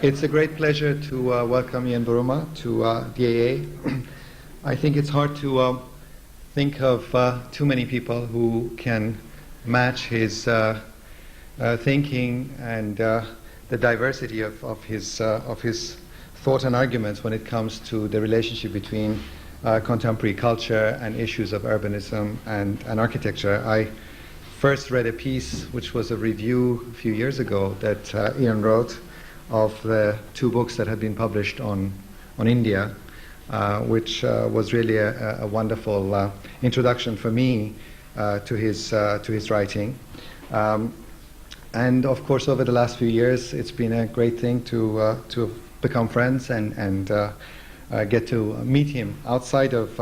It's a great pleasure to welcome Ian Buruma to the AA. I think it's hard to think of too many people who can match his thinking and the diversity of his thought and arguments when it comes to the relationship between contemporary culture and issues of urbanism and architecture. I first read a piece which was a review a few years ago that Ian wrote of the two books that had been published on India, which was really a wonderful introduction for me to his writing. And of course, over the last few years, it's been a great thing to become friends and get to meet him outside of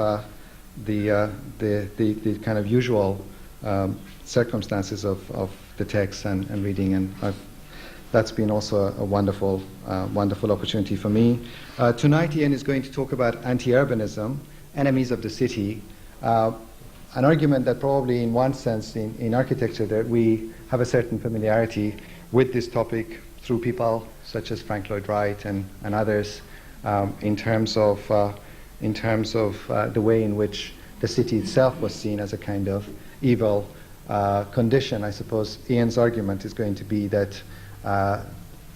the kind of usual circumstances of the text and reading, and that's been also a wonderful opportunity for me. Tonight Ian is going to talk about anti-urbanism, enemies of the city, an argument that probably in one sense in architecture that we have a certain familiarity with this topic through people such as Frank Lloyd Wright and others, in terms of the way in which the city itself was seen as a kind of evil condition. I suppose Ian's argument is going to be that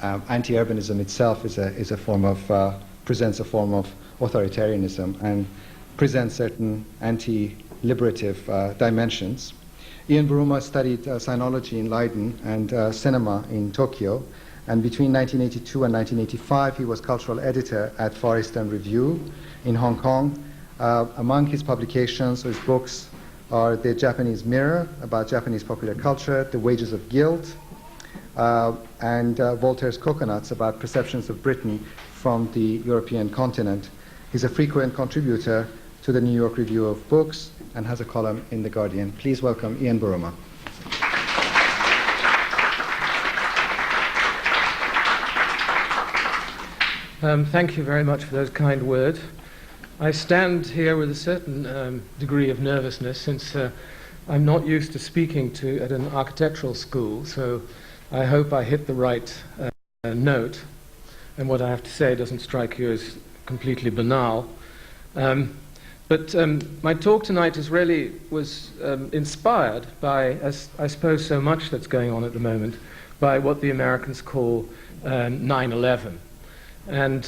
anti-urbanism itself is a form of presents a form of authoritarianism and presents certain anti-liberative dimensions. Ian Buruma studied sinology in Leiden and cinema in Tokyo, and between 1982 and 1985 he was cultural editor at Far Eastern Review in Hong Kong. Among his publications or his books are The Japanese Mirror, about Japanese popular culture, The Wages of Guilt, and Voltaire's Coconuts, about perceptions of Britain from the European continent. He's a frequent contributor to the New York Review of Books and has a column in The Guardian. Please welcome Ian Buruma. Thank you very much for those kind words. I stand here with a certain degree of nervousness, since I'm not used to speaking at an architectural school, so I hope I hit the right note, and what I have to say doesn't strike you as completely banal. But my talk tonight was inspired by, as I suppose so much that's going on at the moment, by what the Americans call 9/11. And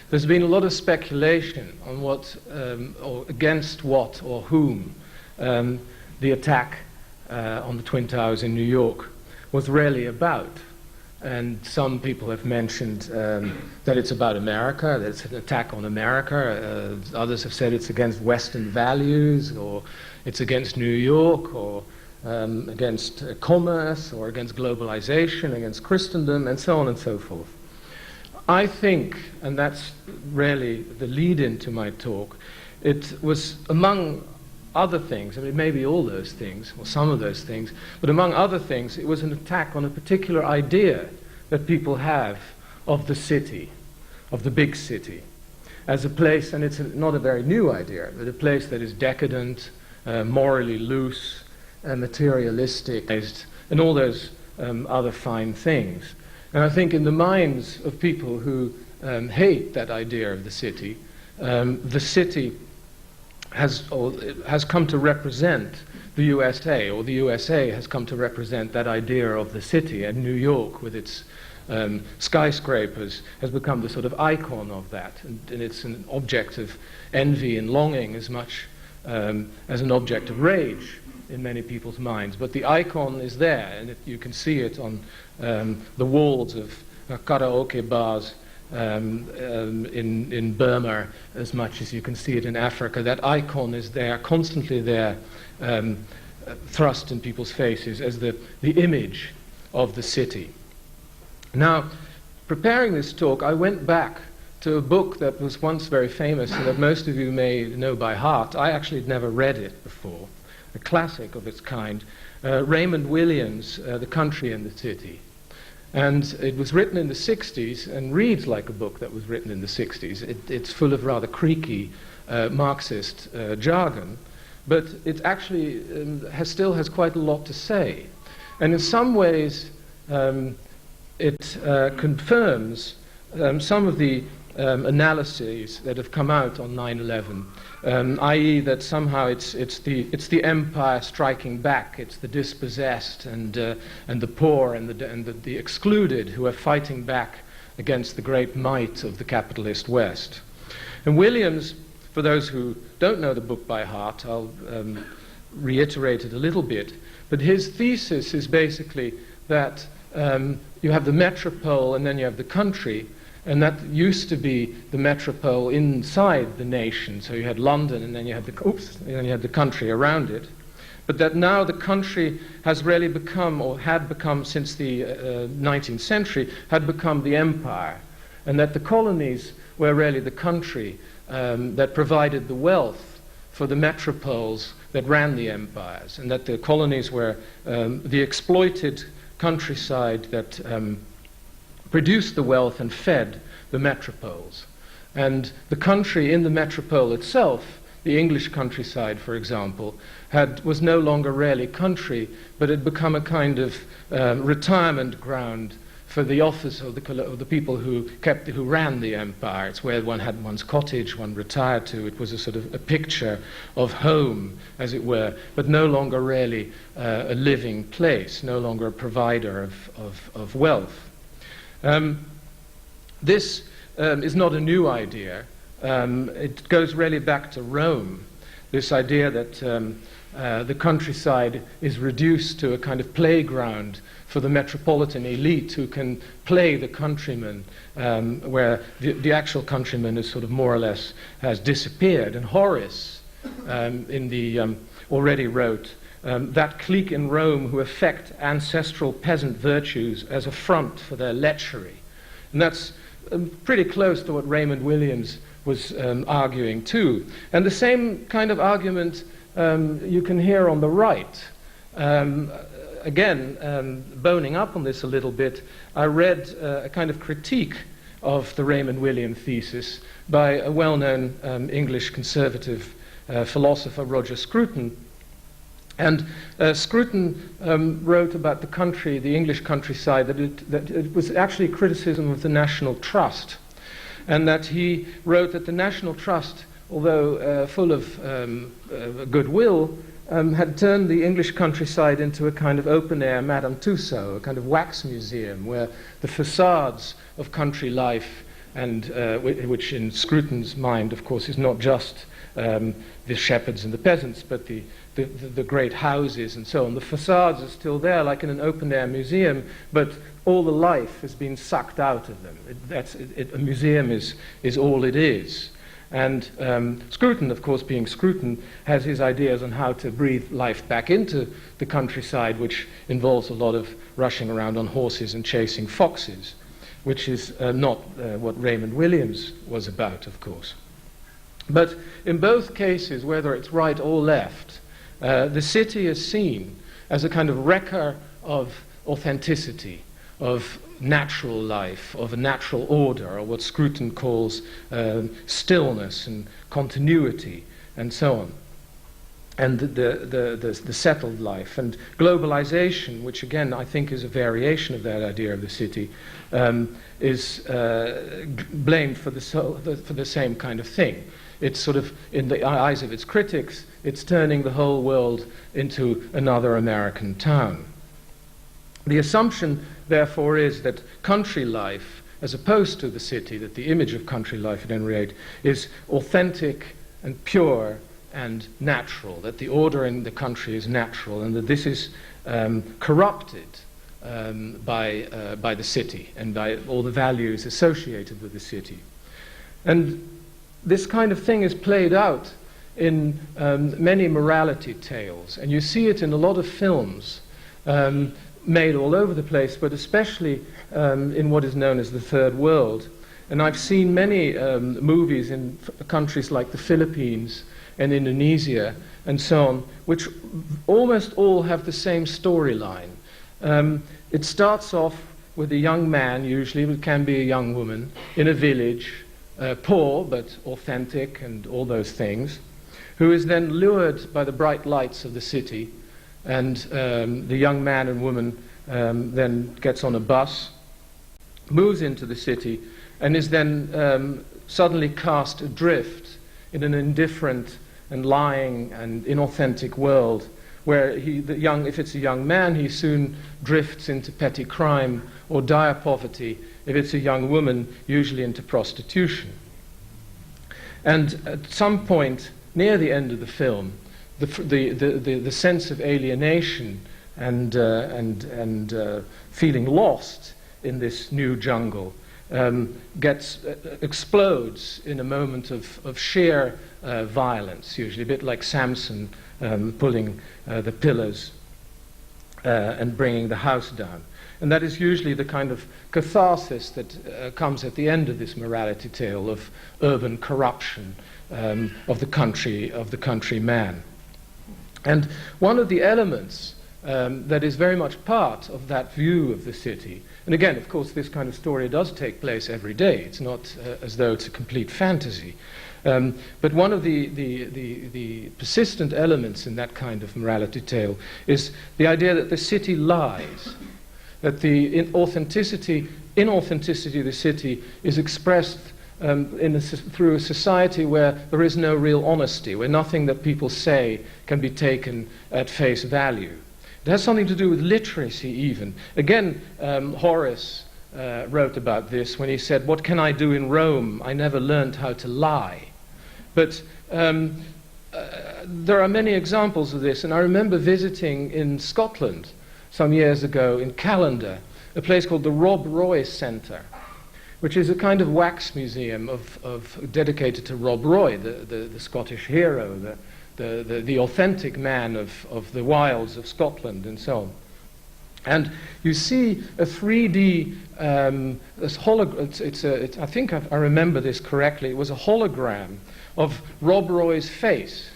there's been a lot of speculation on what, or against what or whom, the attack on the Twin Towers in New York was really about. And some people have mentioned that it's about America, that it's an attack on America. Others have said it's against Western values, or it's against New York, or against commerce, or against globalization, against Christendom, and so on and so forth. I think, and that's really the lead-in to my talk, it was among other things, I mean, maybe all those things, or some of those things, but among other things, it was an attack on a particular idea that people have of the city, of the big city, as a place, and it's not a very new idea, but a place that is decadent, morally loose, materialistic, and all those other fine things. And I think in the minds of people who hate that idea of the city has come to represent the USA, or the USA has come to represent that idea of the city, and New York with its skyscrapers has become the sort of icon of that, and it's an object of envy and longing as much as an object of rage in many people's minds. But the icon is there, and you can see it on the walls of karaoke bars in Burma as much as you can see it in Africa. That icon is there, constantly there, thrust in people's faces as the image of the city. Now, preparing this talk, I went back to a book that was once very famous and that most of you may know by heart. I actually had never read it before, a classic of its kind, Raymond Williams' The Country and the City. And it was written in the 60s and reads like a book that was written in the 60s. It's full of rather creaky Marxist jargon, but it actually still has quite a lot to say. And in some ways, it confirms some of the analyses that have come out on 9/11, i.e. that somehow it's the empire striking back, it's the dispossessed and the poor and the excluded who are fighting back against the great might of the capitalist West. And Williams, for those who don't know the book by heart, I'll reiterate it a little bit, but his thesis is basically that you have the metropole and then you have the country, and that used to be the metropole inside the nation. So you had London, and then you had the country around it. But that now the country has really become, or had become since the 19th century, had become the empire, and that the colonies were really the country that provided the wealth for the metropoles that ran the empires, and that the colonies were the exploited countryside that produced the wealth and fed the metropoles. And the country in the metropole itself, the English countryside, for example, was no longer really country, but had become a kind of retirement ground for the office of the people who ran the empire. It's where one had one's cottage, one retired to. It was a sort of a picture of home, as it were, but no longer really a living place, no longer a provider of wealth. This is not a new idea. It goes really back to Rome, this idea that the countryside is reduced to a kind of playground for the metropolitan elite who can play the countryman, where the actual countryman is sort of more or less has disappeared. And Horace already wrote that clique in Rome who affect ancestral peasant virtues as a front for their lechery. And that's pretty close to what Raymond Williams was arguing too. And the same kind of argument you can hear on the right. Again, boning up on this a little bit, I read a kind of critique of the Raymond Williams thesis by a well-known English conservative philosopher, Roger Scruton. And Scruton wrote about the country, the English countryside, that it was actually a criticism of the National Trust, and that he wrote that the National Trust, although full of goodwill, had turned the English countryside into a kind of open-air Madame Tussauds, a kind of wax museum, where the facades of country life, and which in Scruton's mind, of course, is not just the shepherds and the peasants, but the great houses and so on. The facades are still there, like in an open-air museum, but all the life has been sucked out of them. A museum is all it is. And Scruton, of course, being Scruton, has his ideas on how to breathe life back into the countryside, which involves a lot of rushing around on horses and chasing foxes, which is not what Raymond Williams was about, of course. But in both cases, whether it's right or left, the city is seen as a kind of wrecker of authenticity, of natural life, of a natural order, or what Scruton calls stillness and continuity, and so on. And the settled life. And globalization, which again I think is a variation of that idea of the city, is blamed for the same kind of thing. It's sort of, in the eyes of its critics, it's turning the whole world into another American town. The assumption, therefore, is that country life, as opposed to the city, that the image of country life at any rate is authentic and pure and natural, that the order in the country is natural, and that this is corrupted by the city and by all the values associated with the city. And this kind of thing is played out in many morality tales, and you see it in a lot of films made all over the place, but especially in what is known as the Third World. And I've seen many movies in countries like the Philippines and Indonesia and so on, which almost all have the same storyline. It starts off with a young man, usually, it can be a young woman, in a village, poor but authentic and all those things, who is then lured by the bright lights of the city, and the young man and woman then gets on a bus, moves into the city, and is then suddenly cast adrift in an indifferent and lying and inauthentic world where if it's a young man, he soon drifts into petty crime or dire poverty. If it's a young woman, usually into prostitution. And at some point near the end of the film, the sense of alienation and feeling lost in this new jungle explodes in a moment of sheer violence, usually a bit like Samson pulling the pillars and bringing the house down. And that is usually the kind of catharsis that comes at the end of this morality tale of urban corruption of the country man. And one of the elements that is very much part of that view of the city, and again, of course, this kind of story does take place every day. It's not as though it's a complete fantasy. But one of the persistent elements in that kind of morality tale is the idea that the city lies, that the inauthenticity of the city is expressed through a society where there is no real honesty, where nothing that people say can be taken at face value. It has something to do with literacy even. Again, Horace wrote about this when he said, "What can I do in Rome? I never learned how to lie." But there are many examples of this, and I remember visiting in Scotland some years ago in Callander, a place called the Rob Roy Centre, which is a kind of wax museum dedicated to Rob Roy, the Scottish hero, the authentic man of the wilds of Scotland and so on. And you see a 3D I think I remember this correctly. It was a hologram of Rob Roy's face.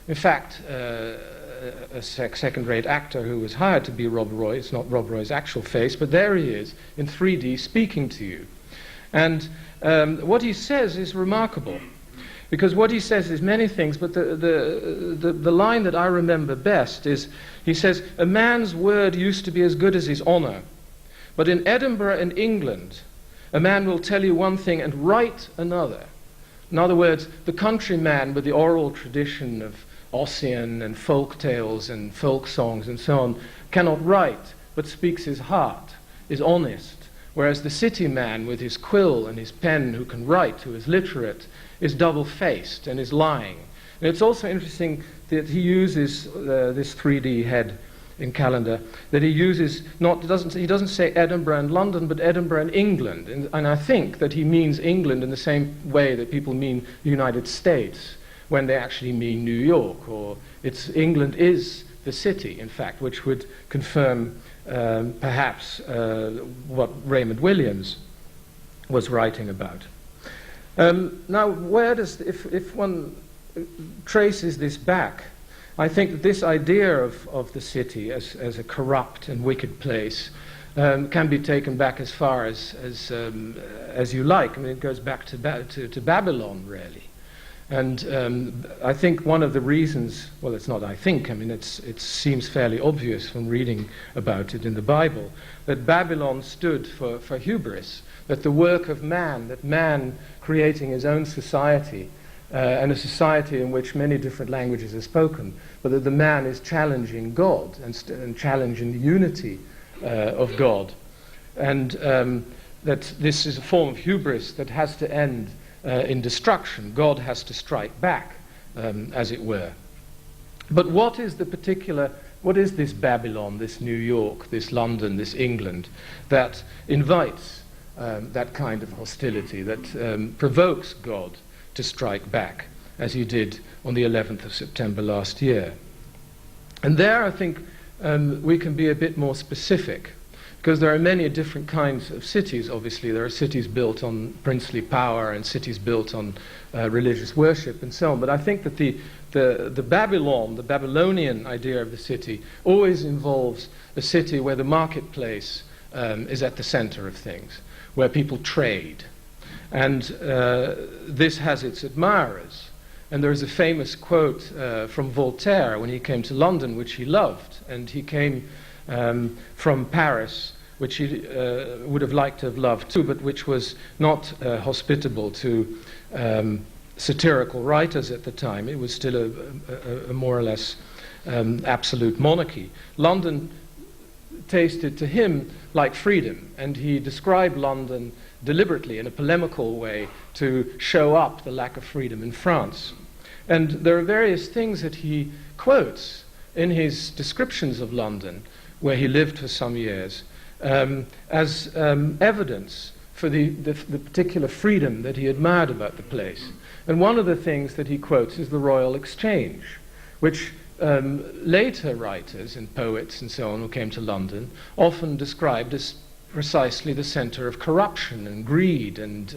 In fact, a second-rate actor who was hired to be Rob Roy. It's not Rob Roy's actual face, but there he is in 3D speaking to you. And what he says is remarkable, because what he says is many things, but the line that I remember best is, he says, "A man's word used to be as good as his honour, but in Edinburgh and England, a man will tell you one thing and write another." In other words, the countryman with the oral tradition of Ossian and folk tales and folk songs and so on cannot write, but speaks his heart, is honest, whereas the city man with his quill and his pen who can write, who is literate, is double-faced and is lying. And it's also interesting that he uses this 3D head in Callander, that he uses he doesn't say Edinburgh and London, but Edinburgh and England. And I think that he means England in the same way that people mean the United States when they actually mean New York, or England is the city, in fact, which would confirm perhaps what Raymond Williams was writing about. Now, where does, if one traces this back, I think that this idea of the city as a corrupt and wicked place can be taken back as far as you like. I mean, it goes back to Babylon, really. And I think one of the reasons, well, it's not I think, I mean, it seems fairly obvious from reading about it in the Bible, that Babylon stood for hubris, that the work of man, that man creating his own society, and a society in which many different languages are spoken, but that the man is challenging God and challenging the unity of God. And that this is a form of hubris that has to end in destruction. God has to strike back, as it were. But what is this Babylon, this New York, this London, this England, that invites that kind of hostility, that provokes God to strike back, as he did on the 11th of September last year? And there, I think, we can be a bit more specific, because there are many different kinds of cities. Obviously, there are cities built on princely power and cities built on religious worship and so on. But I think that the Babylonian idea of the city always involves a city where the marketplace is at the center of things, where people trade. And this has its admirers. And there is a famous quote from Voltaire when he came to London, which he loved. And he came from Paris which he would have liked to have loved too, but which was not hospitable to satirical writers at the time. It was still a more or less absolute monarchy. London tasted to him like freedom, and he described London deliberately in a polemical way to show up the lack of freedom in France. And there are various things that he quotes in his descriptions of London, where he lived for some years, as evidence for the particular freedom that he admired about the place. And one of the things that he quotes is the Royal Exchange, which later writers and poets and so on who came to London often described as precisely the center of corruption and greed and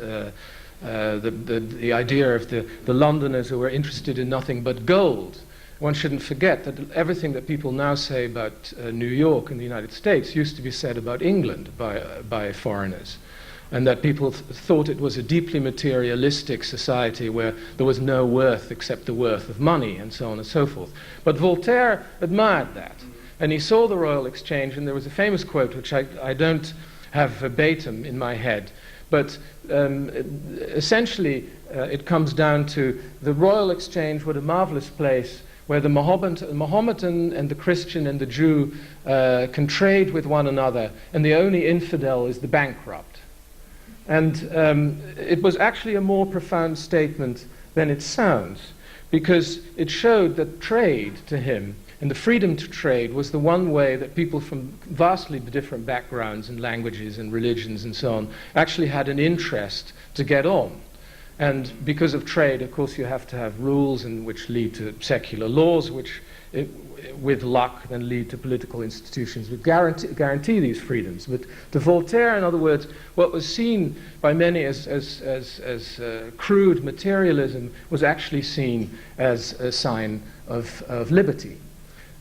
the idea of the Londoners who were interested in nothing but gold. One shouldn't forget that everything that people now say about New York and the United States used to be said about England by foreigners, and that people thought it was a deeply materialistic society where there was no worth except the worth of money and so on and so forth. But Voltaire admired that, and he saw the Royal Exchange, and there was a famous quote which I don't have verbatim in my head, but essentially it comes down to the Royal Exchange was a marvelous place where the Mohammedan and the Christian and the Jew can trade with one another, and the only infidel is the bankrupt. And it was actually a more profound statement than it sounds, because it showed that trade to him and the freedom to trade was the one way that people from vastly different backgrounds and languages and religions and so on actually had an interest to get on. And because of trade, of course, you have to have rules and which lead to secular laws, which, with luck, then lead to political institutions which guarantee these freedoms. But to Voltaire, in other words, what was seen by many as crude materialism was actually seen as a sign of liberty.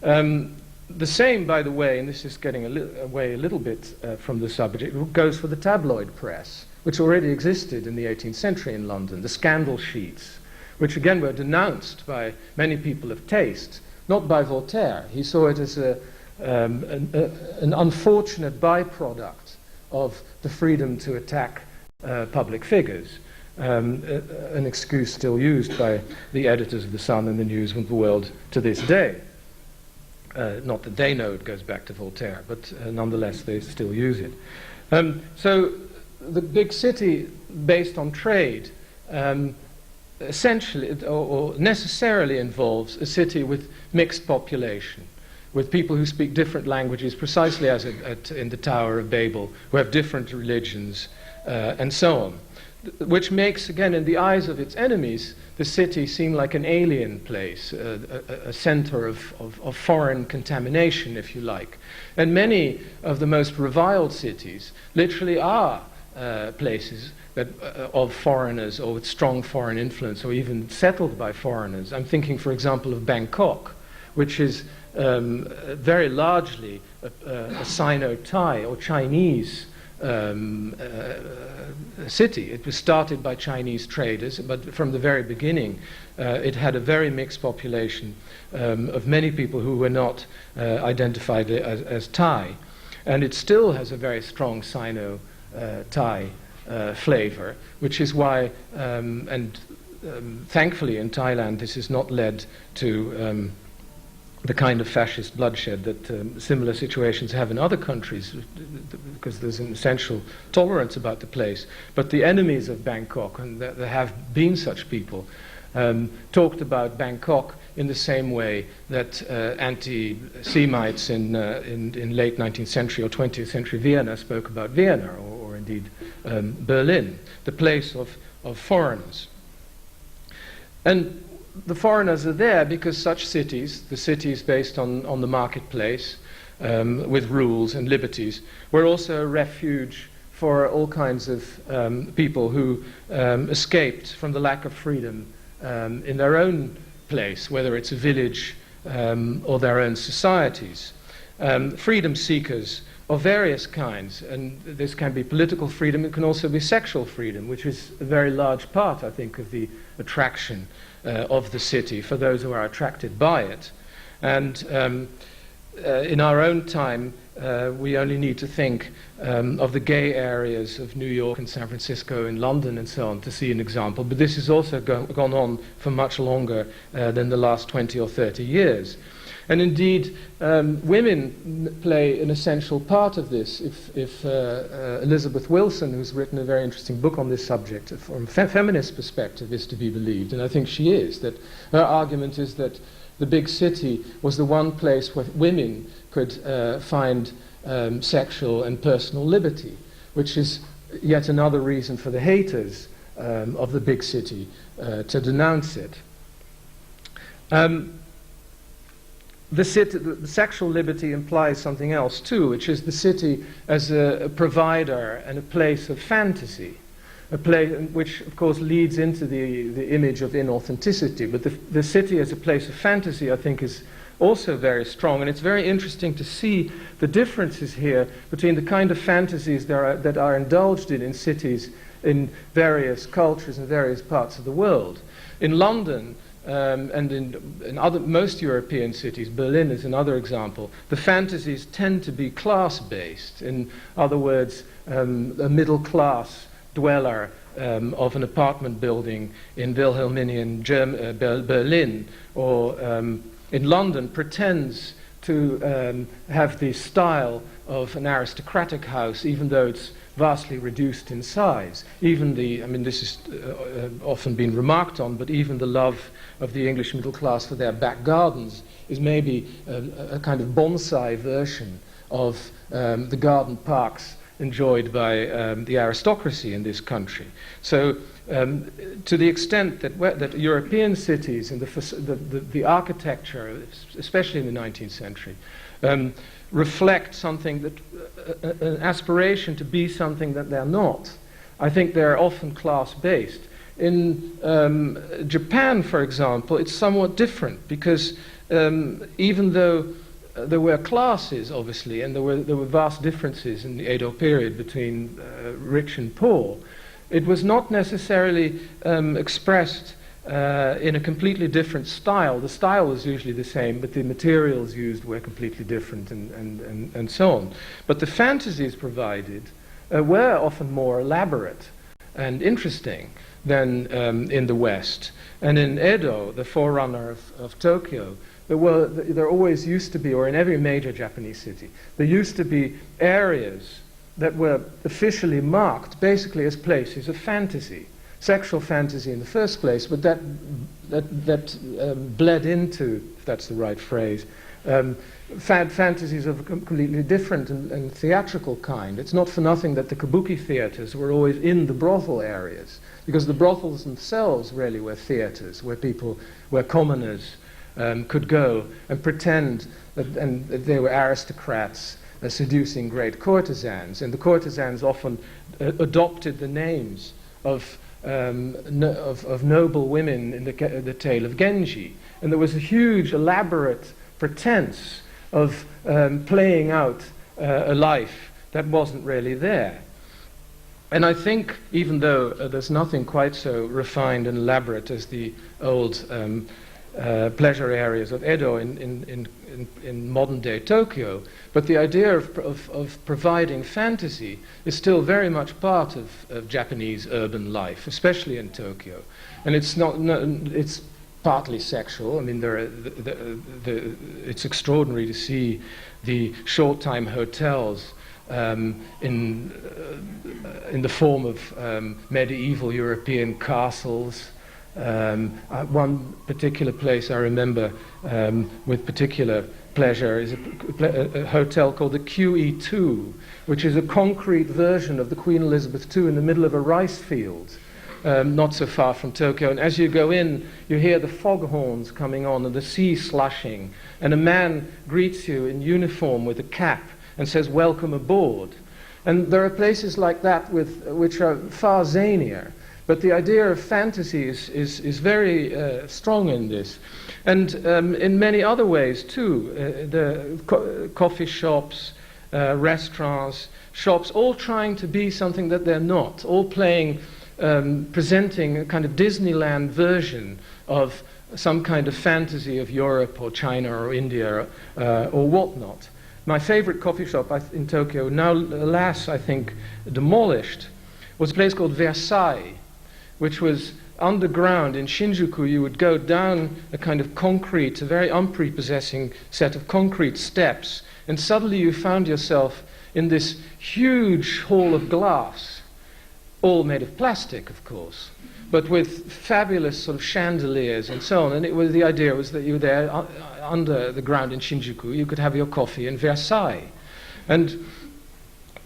The same, by the way, and this is getting away a little bit from the subject, goes for the tabloid press, which already existed in the 18th century in London, the scandal sheets, which again were denounced by many people of taste, not by Voltaire. He saw it as an unfortunate byproduct of the freedom to attack public figures, an excuse still used by the editors of The Sun and the News of the World to this day. Not that they know it goes back to Voltaire, but nonetheless they still use it. So the big city based on trade essentially or necessarily involves a city with mixed population, with people who speak different languages, precisely as in the Tower of Babel, who have different religions and so on, which makes, again, in the eyes of its enemies, the city seem like an alien place, a center of foreign contamination, if you like. And many of the most reviled cities literally are places that, of foreigners or with strong foreign influence or even settled by foreigners. I'm thinking, for example, of Bangkok, which is very largely a Sino-Thai or Chinese city. It was started by Chinese traders, but from the very beginning it had a very mixed population of many people who were not identified as Thai. And it still has a very strong Sino-Thai flavor, which is why, thankfully in Thailand, this has not led to the kind of fascist bloodshed that similar situations have in other countries, because there's an essential tolerance about the place. But the enemies of Bangkok, and there have been such people, talked about Bangkok in the same way that anti-Semites in late 19th century or 20th century Vienna spoke about Vienna, or indeed Berlin, the place of foreigners. And the foreigners are there because such cities, the cities based on the marketplace, with rules and liberties, were also a refuge for all kinds of people who escaped from the lack of freedom in their own place, whether it's a village or their own societies. Freedom seekers of various kinds, and this can be political freedom, it can also be sexual freedom, which is a very large part, I think, of the attraction of the city for those who are attracted by it. And in our own time, we only need to think of the gay areas of New York and San Francisco and London and so on to see an example. But this has also gone on for much longer than the last 20 or 30 years. And indeed, women play an essential part of this. If Elizabeth Wilson, who's written a very interesting book on this subject from a feminist perspective, is to be believed, and I think she is, that her argument is that the big city was the one place where women could find sexual and personal liberty, which is yet another reason for the haters of the big city to denounce it. The sexual liberty implies something else too, which is the city as a provider and a place of fantasy, a place which of course leads into the image of inauthenticity. But the city as a place of fantasy, I think, is also very strong, and it's very interesting to see the differences here between the kind of fantasies that are indulged in cities in various cultures and various parts of the world. In London, and in most European cities, Berlin is another example, the fantasies tend to be class-based. In other words, a middle-class dweller of an apartment building in Wilhelminian Berlin or in London pretends to have the style of an aristocratic house, even though it's vastly reduced in size. Even this is often been remarked on, but even the love of the English middle class for their back gardens is maybe a kind of bonsai version of the garden parks enjoyed by the aristocracy in this country. So to the extent that European cities and the architecture, especially in the 19th century, reflect something that an aspiration to be something that they're not, I think they're often class-based. In Japan, for example, it's somewhat different because even though there were classes, obviously, and there were vast differences in the Edo period between rich and poor, it was not necessarily expressed in a completely different style. The style was usually the same, but the materials used were completely different and so on. But the fantasies provided were often more elaborate and interesting than in the West. And in Edo, the forerunner of Tokyo, there always used to be, or in every major Japanese city, there used to be areas that were officially marked basically as places of fantasy. Sexual fantasy in the first place, but that bled into, if that's the right phrase, fantasies of a completely different and theatrical kind. It's not for nothing that the kabuki theaters were always in the brothel areas, because the brothels themselves really were theaters where commoners could go and pretend that they were aristocrats seducing great courtesans, and the courtesans often adopted the names of noble women in the tale of Genji, and there was a huge, elaborate pretense of playing out a life that wasn't really there. And I think, even though there's nothing quite so refined and elaborate as the old pleasure areas of Edo in modern-day Tokyo, but the idea of providing fantasy is still very much part of Japanese urban life, especially in Tokyo. And it's partly sexual. I mean, it's extraordinary to see the short-time hotels in the form of medieval European castles. One particular place I remember with particular pleasure is a hotel called the QE2, which is a concrete version of the Queen Elizabeth II in the middle of a rice field, not so far from Tokyo. And as you go in, you hear the foghorns coming on and the sea slushing, and a man greets you in uniform with a cap and says, "Welcome aboard." And there are places like that which are far zanier. But the idea of fantasy is very strong in this. And in many other ways, too. The coffee shops, restaurants, shops, all trying to be something that they're not, all presenting a kind of Disneyland version of some kind of fantasy of Europe or China or India or whatnot. My favorite coffee shop in Tokyo, now alas I think demolished, was a place called Versailles, which was underground in Shinjuku. You would go down a kind of concrete, a very unprepossessing set of concrete steps, and suddenly you found yourself in this huge hall of glass, all made of plastic, of course, but with fabulous sort of chandeliers and so on. And the idea was that you were there under the ground in Shinjuku. You could have your coffee in Versailles. And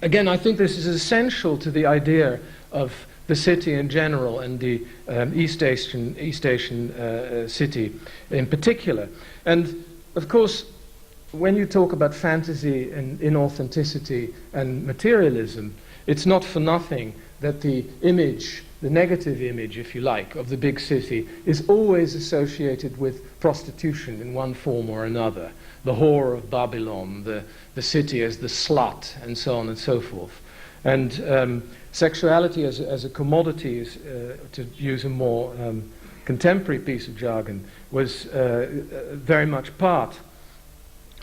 again, I think this is essential to the idea of the city in general and the East Asian city in particular. And of course, when you talk about fantasy and inauthenticity and materialism, it's not for nothing that the image, the negative image, if you like, of the big city is always associated with prostitution in one form or another. The whore of Babylon, the city as the slut, and so on and so forth. And sexuality as a commodity, to use a more contemporary piece of jargon, was very much part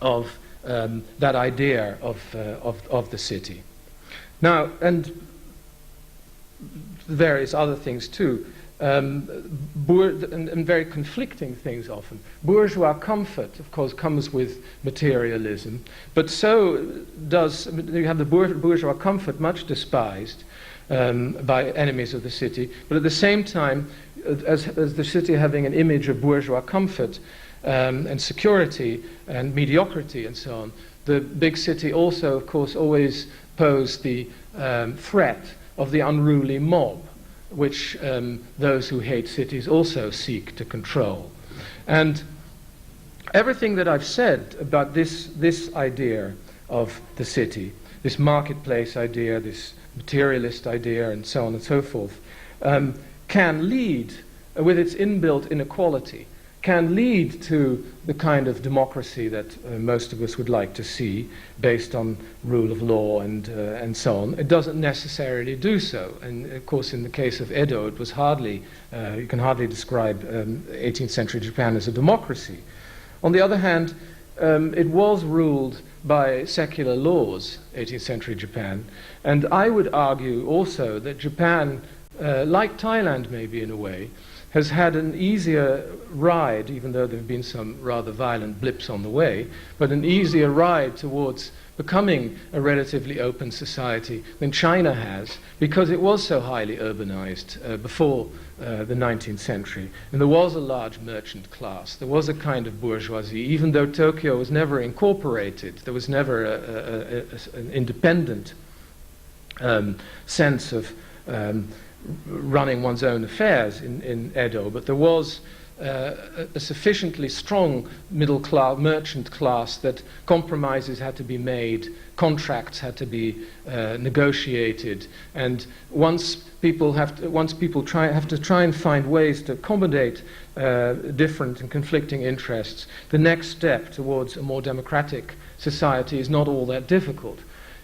of that idea of the city. Now, and various other things too, and very conflicting things often. Bourgeois comfort, of course, comes with materialism, but so does, you have the bourgeois comfort much despised by enemies of the city, but at the same time, as the city having an image of bourgeois comfort and security and mediocrity and so on, the big city also, of course, always posed the threat of the unruly mob, which those who hate cities also seek to control. And everything that I've said about this idea of the city, this marketplace idea, this materialist idea, and so on and so forth, can lead, with its inbuilt inequality, can lead to the kind of democracy that most of us would like to see, based on rule of law and so on. It doesn't necessarily do so. And of course, in the case of Edo, it was hardly, you can hardly describe 18th century Japan as a democracy. On the other hand, it was ruled by secular laws, 18th century Japan. And I would argue also that Japan, like Thailand maybe in a way, has had an easier ride, even though there have been some rather violent blips on the way, but an easier ride towards becoming a relatively open society than China has, because it was so highly urbanized before the 19th century. And there was a large merchant class. There was a kind of bourgeoisie, even though Tokyo was never incorporated. There was never an independent sense of running one's own affairs in Edo, but there was a sufficiently strong middle class, merchant class, that compromises had to be made, contracts had to be negotiated, and once people have to try and find ways to accommodate different and conflicting interests, the next step towards a more democratic society is not all that difficult.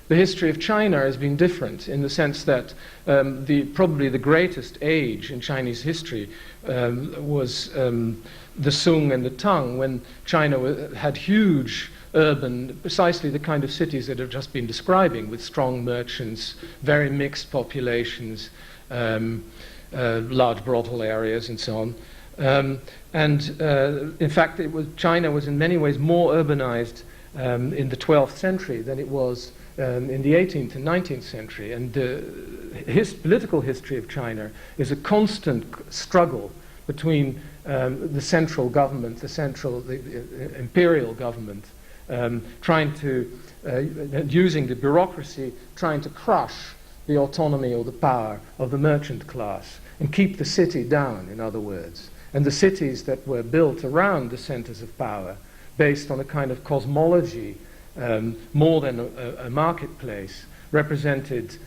The history of China has been different in the sense that probably the greatest age in Chinese history was the Sung and the Tang, when China had huge urban, precisely the kind of cities that I've just been describing, with strong merchants, very mixed populations, large brothel areas, and so on. In fact, China was in many ways more urbanized in the 12th century than it was in the 18th and 19th century. And the political history of China is a constant struggle between the central government, the imperial government, trying to, using the bureaucracy, trying to crush the autonomy or the power of the merchant class and keep the city down, in other words. And the cities that were built around the centers of power, based on a kind of cosmology, more than a marketplace, represented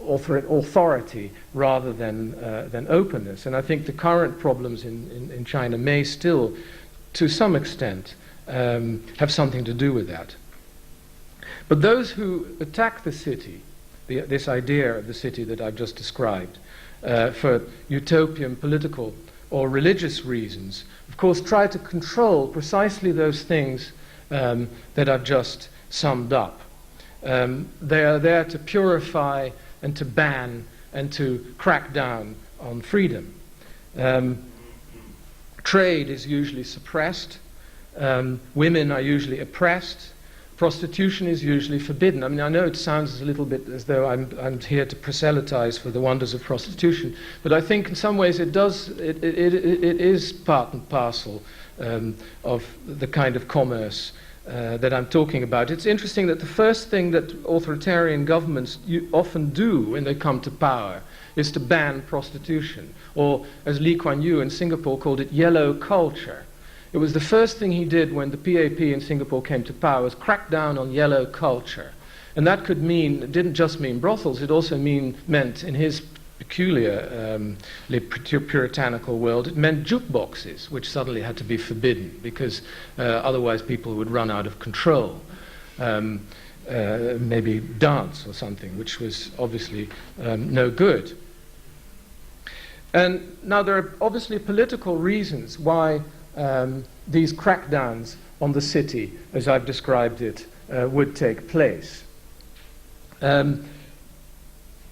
authority rather than openness. And I think the current problems in China may still, to some extent, have something to do with that. But those who attack the city, this idea of the city that I've just described, for utopian political or religious reasons, of course, try to control precisely those things that I've just summed up. They are there to purify and to ban and to crack down on freedom. Trade is usually suppressed. Women are usually oppressed. Prostitution is usually forbidden. I mean, I know it sounds a little bit as though I'm here to proselytize for the wonders of prostitution, but I think in some ways it is part and parcel of the kind of commerce that I'm talking about. It's interesting that the first thing that authoritarian governments often do when they come to power is to ban prostitution, or as Lee Kuan Yew in Singapore called it, yellow culture. It was the first thing he did when the PAP in Singapore came to power, was crack down on yellow culture. And that could mean, it didn't just mean brothels, it also meant, in his peculiar puritanical world, it meant jukeboxes, which suddenly had to be forbidden, because otherwise people would run out of control. Maybe dance or something, which was obviously no good. And now there are obviously political reasons why these crackdowns on the city, as I've described it, would take place. In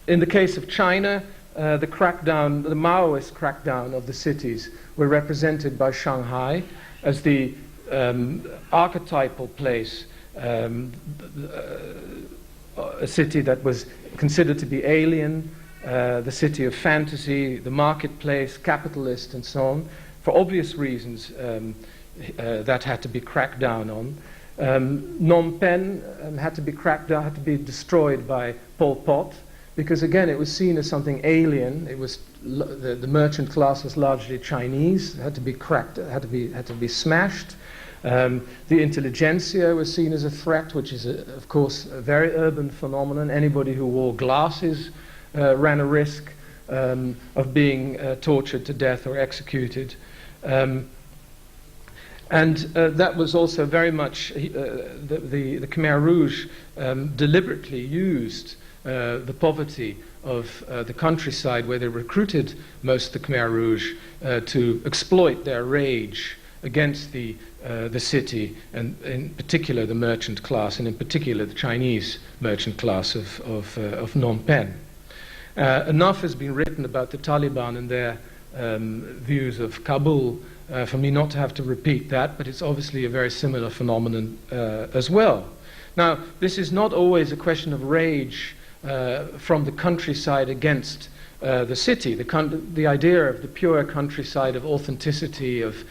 the case of China, the Maoist crackdown of the cities were represented by Shanghai as the archetypal place, a city that was considered to be alien, the city of fantasy, the marketplace, capitalist, and so on. For obvious reasons, that had to be cracked down on. Phnom Penh had to be cracked down, had to be destroyed by Pol Pot, because again it was seen as something alien. It was the merchant class was largely Chinese. It had to be cracked, had to be smashed. The intelligentsia was seen as a threat, which is of course a very urban phenomenon. Anybody who wore glasses ran a risk of being tortured to death or executed. And that was also very much, the Khmer Rouge deliberately used the poverty of the countryside, where they recruited most of the Khmer Rouge, to exploit their rage against the city, and in particular the merchant class, and in particular the Chinese merchant class of Phnom Penh. Enough has been written about the Taliban and their views of Kabul for me not to have to repeat that, but it's obviously a very similar phenomenon as well. Now, this is not always a question of rage from the countryside against the city. The idea of the pure countryside, of authenticity, of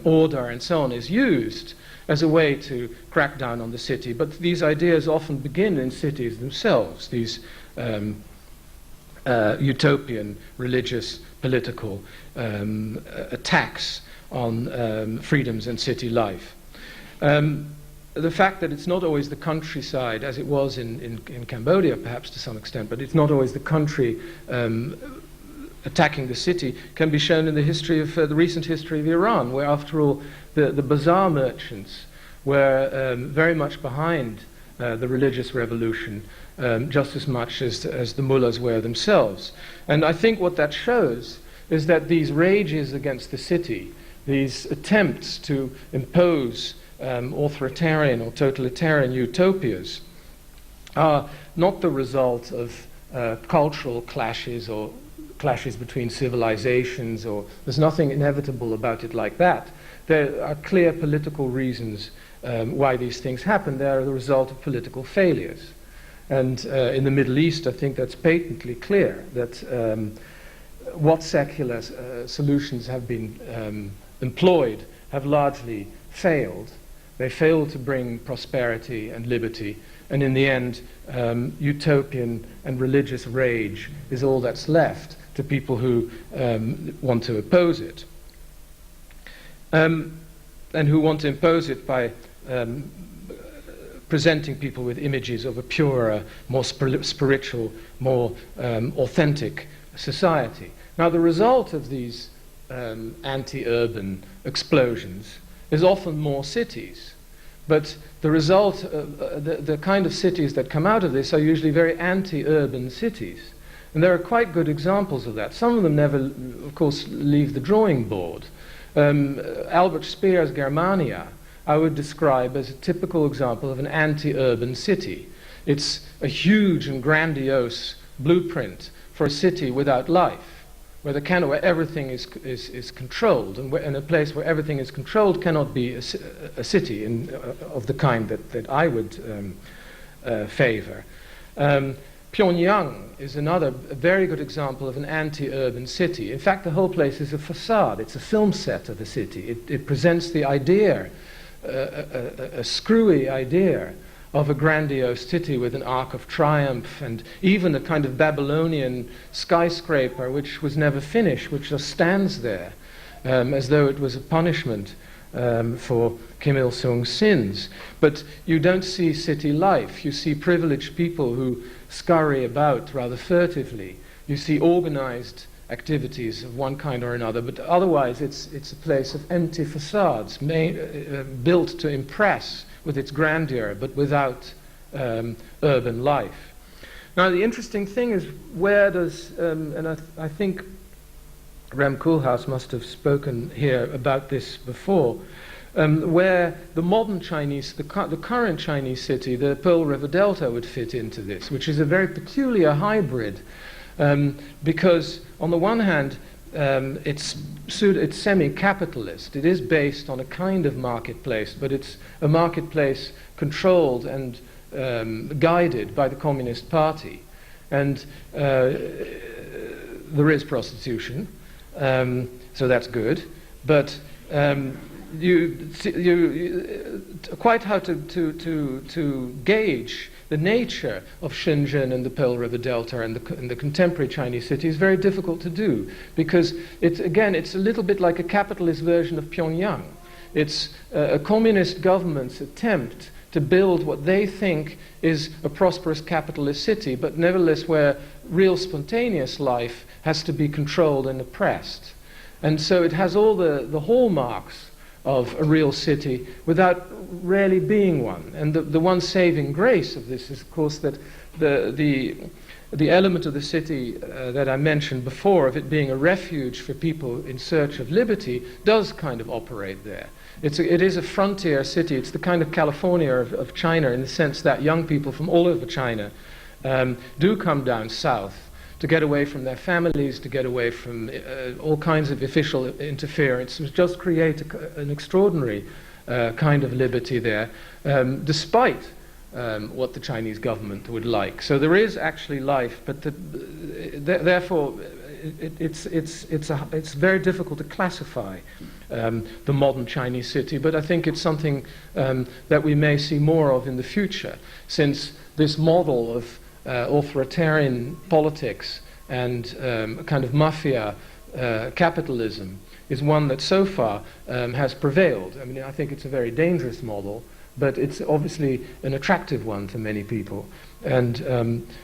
order, and so on, is used as a way to crack down on the city. But these ideas often begin in cities themselves, these utopian, religious, political attacks on freedoms and city life. The fact that it's not always the countryside, as it was in Cambodia perhaps to some extent, but it's not always the country attacking the city, can be shown in the history of the recent history of Iran, where after all the bazaar merchants were very much behind the religious revolution, just as much as the mullahs were themselves. And I think what that shows is that these rages against the city, these attempts to impose authoritarian or totalitarian utopias, are not the result of cultural clashes or clashes between civilizations, or there's nothing inevitable about it like that. There are clear political reasons why these things happen. They are the result of political failures. And in the Middle East, I think that's patently clear, that what secular solutions have been employed have largely failed. They failed to bring prosperity and liberty, and in the end, utopian and religious rage is all that's left to people who want to oppose it. And who want to impose it by presenting people with images of a purer, more spiritual, more authentic society. Now, the result of these anti-urban explosions is often more cities. But the result, the kind of cities that come out of this are usually very anti-urban cities. And there are quite good examples of that. Some of them never, of course, leave the drawing board. Albert Speer's Germania, I would describe as a typical example of an anti-urban city. It's a huge and grandiose blueprint for a city without life, where everything is controlled, and a place where everything is controlled cannot be a city of the kind that I would favor. Pyongyang is another very good example of an anti-urban city. In fact, the whole place is a facade. It's a film set of a city. It presents the idea, a screwy idea of a grandiose city with an Arc of Triumph and even a kind of Babylonian skyscraper which was never finished, which just stands there as though it was a punishment for Kim Il-sung's sins. But you don't see city life. You see privileged people who scurry about rather furtively. You see organized activities of one kind or another, but otherwise it's a place of empty facades built to impress with its grandeur, but without urban life. Now, the interesting thing is, where does, and I think Rem Koolhaas must have spoken here about this before, where the modern Chinese, the current Chinese city, the Pearl River Delta, would fit into this, which is a very peculiar hybrid, because on the one hand, it's semi-capitalist. It is based on a kind of marketplace, but it's a marketplace controlled and guided by the Communist Party. And there is prostitution, so that's good. But quite how to gauge the nature of Shenzhen and the Pearl River Delta and the contemporary Chinese city is very difficult to do, because it's a little bit like a capitalist version of Pyongyang. It's a communist government's attempt to build what they think is a prosperous capitalist city, but nevertheless where real spontaneous life has to be controlled and oppressed. And so it has all the hallmarks of a real city without really being one. And the one saving grace of this is, of course, that the element of the city that I mentioned before, of it being a refuge for people in search of liberty, does kind of operate there. It is a frontier city. It's the kind of California of China, in the sense that young people from all over China do come down south to get away from their families, to get away from all kinds of official interference, to just create an extraordinary kind of liberty there, despite what the Chinese government would like. So there is actually life, but therefore it's very difficult to classify the modern Chinese city, but I think it's something that we may see more of in the future, since this model of authoritarian politics and a kind of mafia capitalism is one that so far has prevailed. I mean, I think it's a very dangerous model, but it's obviously an attractive one to many people. And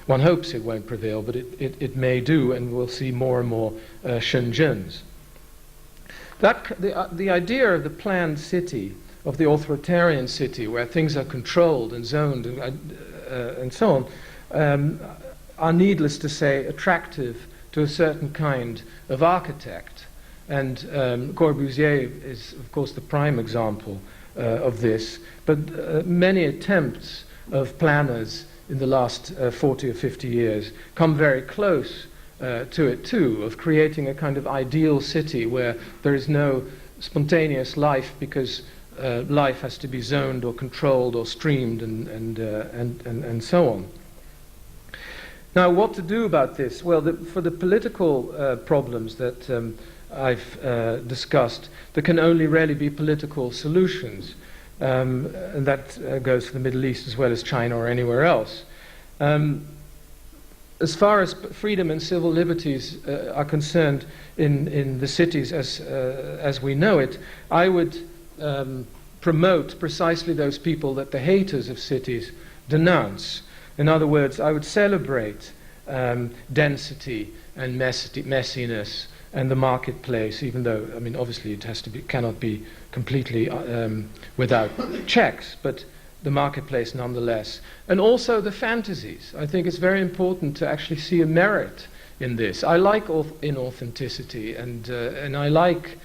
one hopes it won't prevail, but it may do, and we'll see more and more Shenzhens. The idea of the planned city, of the authoritarian city, where things are controlled and zoned and so on, are, needless to say, attractive to a certain kind of architect. And Corbusier is, of course, the prime example of this. But many attempts of planners in the last 40 or 50 years come very close to it too, of creating a kind of ideal city where there is no spontaneous life, because life has to be zoned or controlled or streamed and so on. Now, what to do about this? Well, for the political problems that I've discussed, there can only really be political solutions. And that goes for the Middle East as well as China or anywhere else. As far as freedom and civil liberties are concerned in the cities as we know it, I would promote precisely those people that the haters of cities denounce. In other words, I would celebrate density and messiness and the marketplace, even though, I mean, obviously it cannot be completely without checks, but the marketplace nonetheless. And also the fantasies. I think it's very important to actually see a merit in this. I like inauthenticity, and I like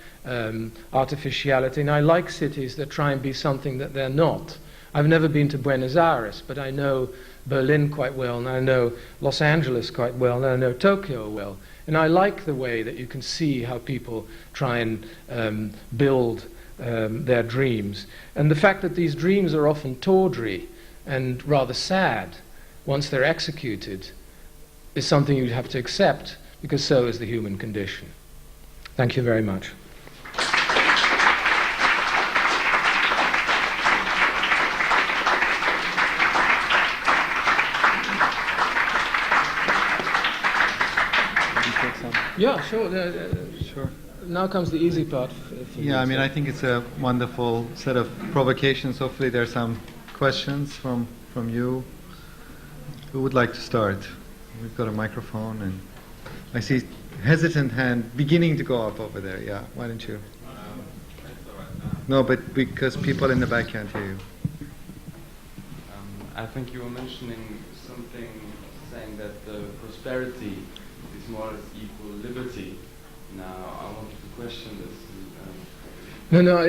artificiality, and I like cities that try and be something that they're not. I've never been to Buenos Aires, but I know Berlin quite well, and I know Los Angeles quite well, and I know Tokyo well. And I like the way that you can see how people try and build their dreams. And the fact that these dreams are often tawdry and rather sad once they're executed is something you have to accept, because so is the human condition. Thank you very much. Yeah, sure. Sure. Now comes the easy part. For Yeah, I mean, so. I think it's a wonderful set of provocations. Hopefully there are some questions from you. Who would like to start? We've got a microphone, and I see hesitant hand beginning to go up over there. Yeah, why don't you? No, but because people in the back can't hear you. I think you were mentioning something, saying that the prosperity is more or less equal liberty. Now, I wanted to question this. No,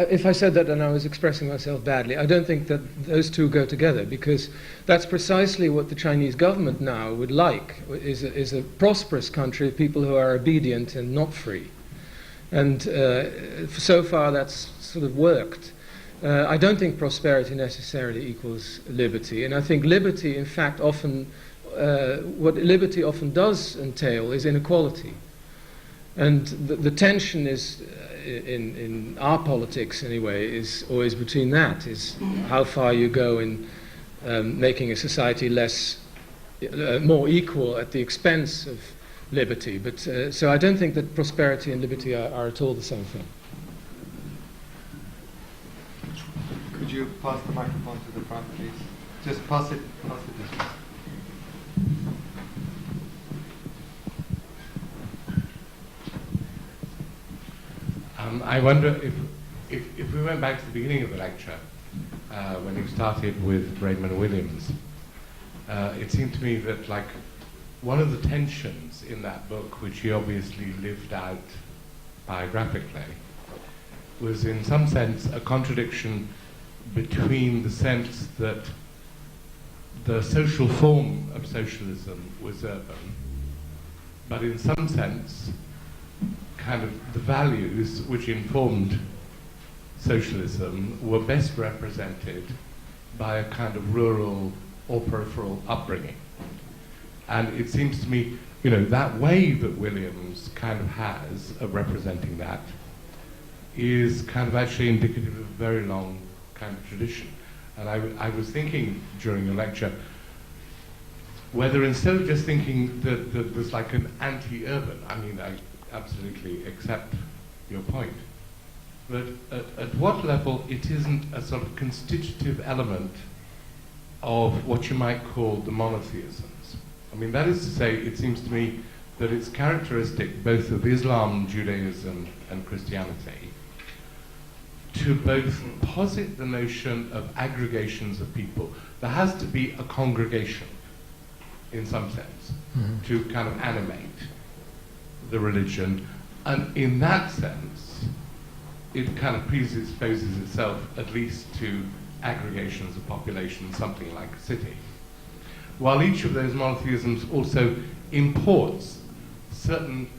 if I said that, then I was expressing myself badly. I don't think that those two go together, because that's precisely what the Chinese government now would like, is a prosperous country of people who are obedient and not free. And so far that's sort of worked. I don't think prosperity necessarily equals liberty, and I think liberty, in fact, often, what liberty often does entail is inequality. And the tension is, in our politics anyway, is always between that, is how far you go in making a society more equal at the expense of liberty. But so I don't think that prosperity and liberty are at all the same thing. Could you pass the microphone to the front, please? Just pass it this way. I wonder if we went back to the beginning of the lecture, when you started with Raymond Williams, it seemed to me that, like, one of the tensions in that book, which he obviously lived out biographically, was in some sense a contradiction between the sense that the social form of socialism was urban, but in some sense kind of the values which informed socialism were best represented by a kind of rural or peripheral upbringing. And it seems to me, that way that Williams kind of has of representing that is kind of actually indicative of a very long kind of tradition. And I was thinking during the lecture whether, instead of just thinking that there's like an anti-urban, I mean, I absolutely accept your point, but at what level it isn't a sort of constitutive element of what you might call the monotheisms. I mean, that is to say, it seems to me that it's characteristic both of Islam, Judaism, and Christianity to both posit the notion of aggregations of people. There has to be a congregation, in some sense, to kind of animate the religion, and in that sense, it kind of predisposes itself at least to aggregations of population, something like a city. While each of those monotheisms also imports certain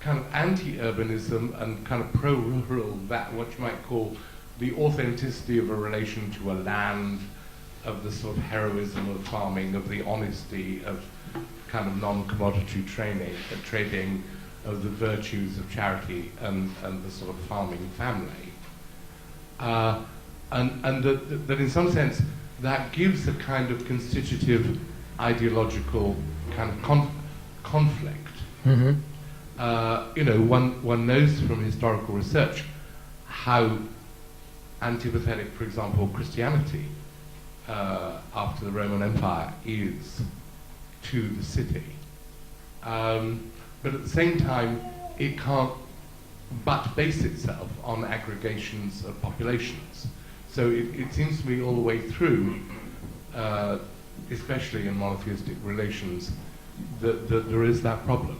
kind of anti-urbanism and kind of pro-rural, that what you might call the authenticity of a relation to a land, of the sort of heroism of farming, of the honesty of kind of non-commodity trading, of the virtues of charity and the sort of farming family. And that in some sense, that gives a kind of constitutive ideological kind of conflict. One knows from historical research how antipathetic, for example, Christianity after the Roman Empire is to the city. But at the same time, it can't but base itself on aggregations of populations. So it seems to me all the way through, especially in monotheistic relations, that there is that problem.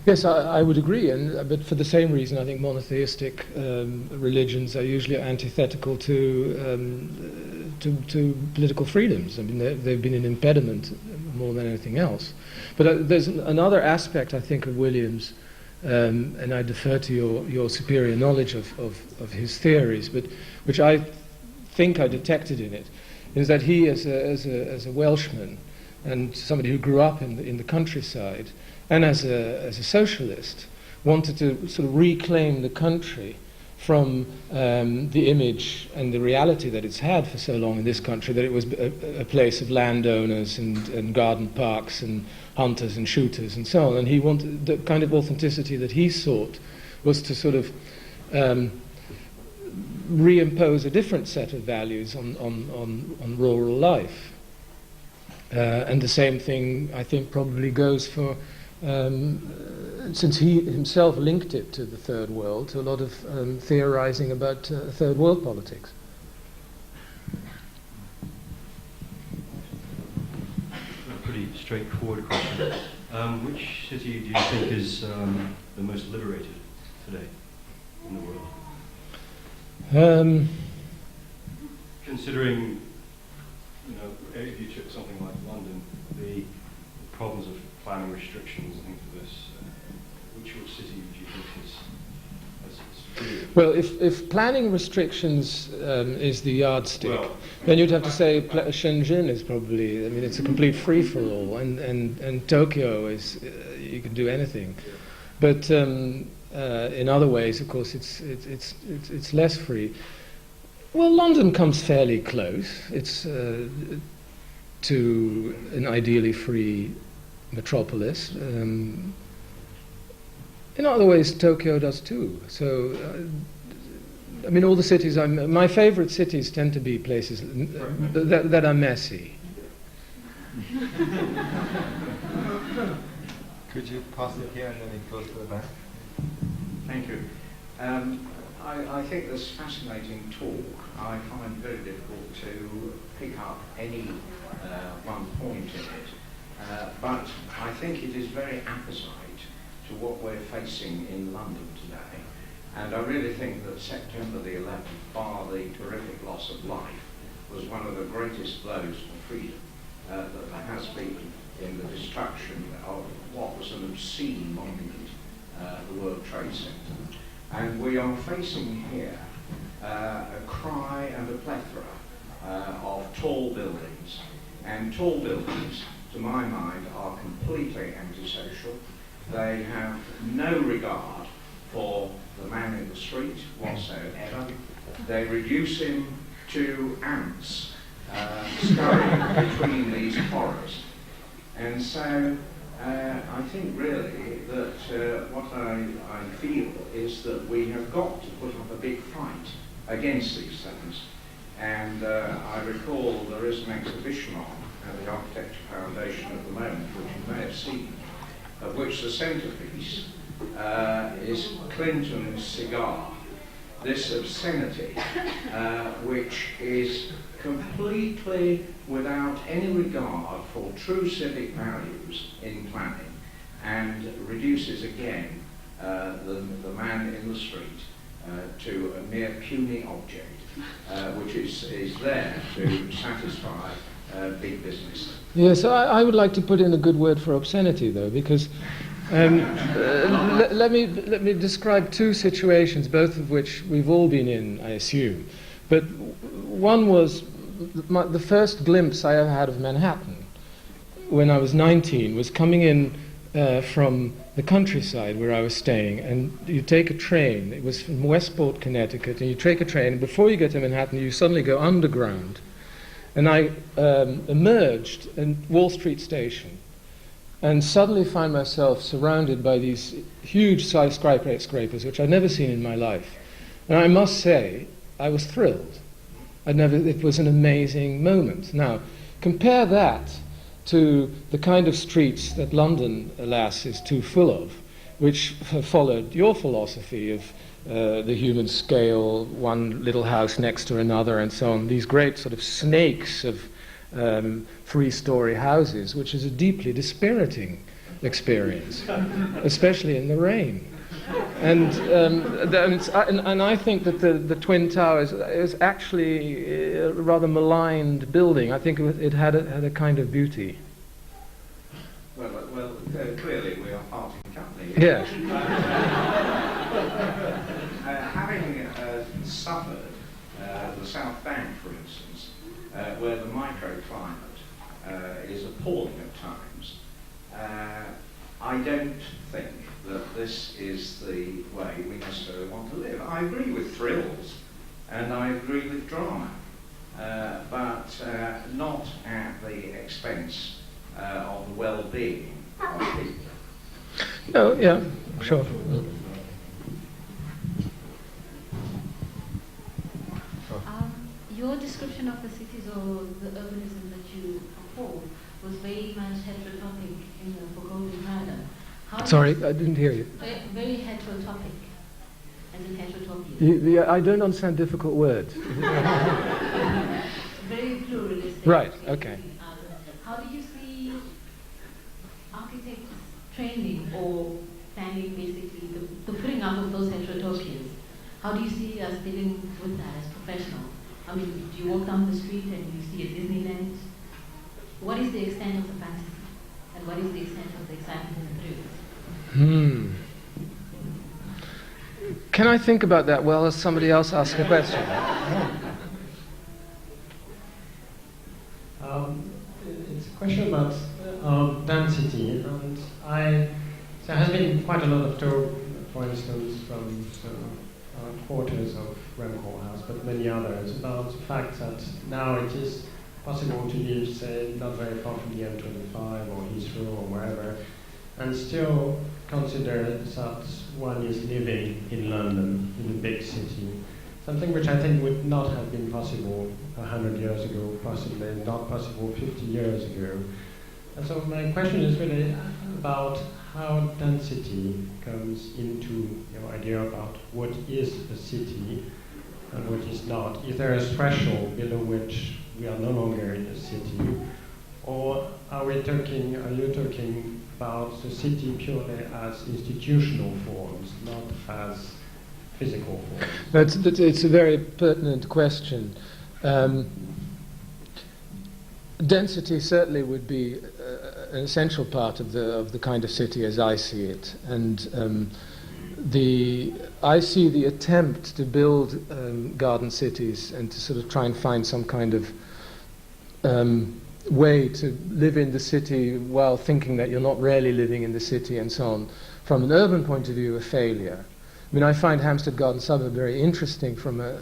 Yes, I would agree, but for the same reason, I think monotheistic religions are usually antithetical to political freedoms. I mean, they've been an impediment more than anything else. But there's another aspect, I think, of Williams, and I defer to your superior knowledge of his theories, but which I think I detected in it, is that he, as a Welshman and somebody who grew up in the countryside, and as a socialist, wanted to sort of reclaim the country from the image and the reality that it's had for so long in this country, that it was a place of landowners and garden parks and hunters and shooters and so on. And he wanted the kind of authenticity that he sought was to sort of reimpose a different set of values on rural life. And the same thing, I think, probably goes for, since he himself linked it to the Third World, to a lot of theorizing about Third World politics. A pretty straightforward question. Which city do you think is the most liberated today in the world? Considering, if you took something like London, the problems of planning restrictions and things like this, which city do you think is well, if planning restrictions is the yardstick, well, then you'd have to say Shenzhen is probably, I mean, it's a complete free-for-all, and Tokyo is, you can do anything. But in other ways, of course, it's less free. Well, London comes fairly close. It's to an ideally free metropolis. In other ways, Tokyo does too. So, I mean, all the cities my favorite cities tend to be places that are messy. Could you pass it here and then it goes to the back? Thank you. I think this fascinating talk, I find very difficult to pick up any one point in it, but I think it is very apposite to what we're facing in London today. And I really think that September the 11th, bar the terrific loss of life, was one of the greatest blows for freedom that there has been in the destruction of what was an obscene monument, the World Trade Center. And we are facing here a cry and a plethora of tall buildings. And tall buildings, to my mind, are completely antisocial. They have no regard for the man in the street whatsoever. They reduce him to ants scurrying between these horrors. And so I think really that what I feel is that we have got to put up a big fight against these things. And I recall there is an exhibition on at the Architecture Foundation at the moment, which you may have seen, of which the centrepiece is Clinton's cigar. This obscenity, which is completely without any regard for true civic values in planning, and reduces again the man in the street to a mere puny object, which is there to satisfy big business. Yes, I would like to put in a good word for obscenity, though, because let me describe two situations, both of which we've all been in, I assume. But one was the first glimpse I ever had of Manhattan when I was 19, was coming in from the countryside where I was staying, and you take a train. It was from Westport, Connecticut, and you take a train, and before you get to Manhattan, you suddenly go underground. And I emerged in Wall Street Station and suddenly find myself surrounded by these huge skyscrapers, which I'd never seen in my life. And I must say, I was thrilled. It was an amazing moment. Now, compare that to the kind of streets that London, alas, is too full of, which have followed your philosophy of the human scale, one little house next to another, and so on. These great sort of snakes of three-story houses, which is a deeply dispiriting experience, especially in the rain. And I think that the Twin Towers is actually a rather maligned building. I think it had a kind of beauty. Well, clearly we are parting company. Yes. Having suffered the South Bank, for instance, where the microclimate is appalling at times, I don't think that this is the way we necessarily want to live. I agree with thrills and I agree with drama, but not at the expense of the well-being of people. Oh, yeah, sure. Your description of the cities or the urbanism that you uphold was very much heterotopic in the Foucauldian paradigm. Sorry, I didn't hear you. Very heterotopic, as in heterotopia. I don't understand difficult words. Very pluralistic. Right, okay. How do you see architects training or planning basically the putting up of those heterotopias? How do you see us dealing with that as professionals? I mean, do you walk down the street and you see a Disneyland? What is the extent of the fantasy? And what is the extent of the excitement and the thrills? Can I think about that while somebody else asks a question? It's a question about density, and there has been quite a lot of talk, for instance, from quarters of Remco House, but many others, about the fact that now it is possible to live, say, not very far from the M25 or Heathrow or wherever, and still consider that one is living in London, in a big city. Something which I think would not have been possible 100 years ago, possibly not possible 50 years ago. And so my question is really about how density comes into your idea about what is a city and what is not. Is there a threshold below which we are no longer in a city? Or are you talking about the city purely as institutional forms, not as physical forms? It's a very pertinent question. Density certainly would be an essential part of the kind of city as I see it, and I see the attempt to build garden cities and to sort of try and find some kind of way to live in the city while thinking that you're not really living in the city and so on. From an urban point of view, a failure. I mean, I find Hampstead Garden Suburb very interesting from a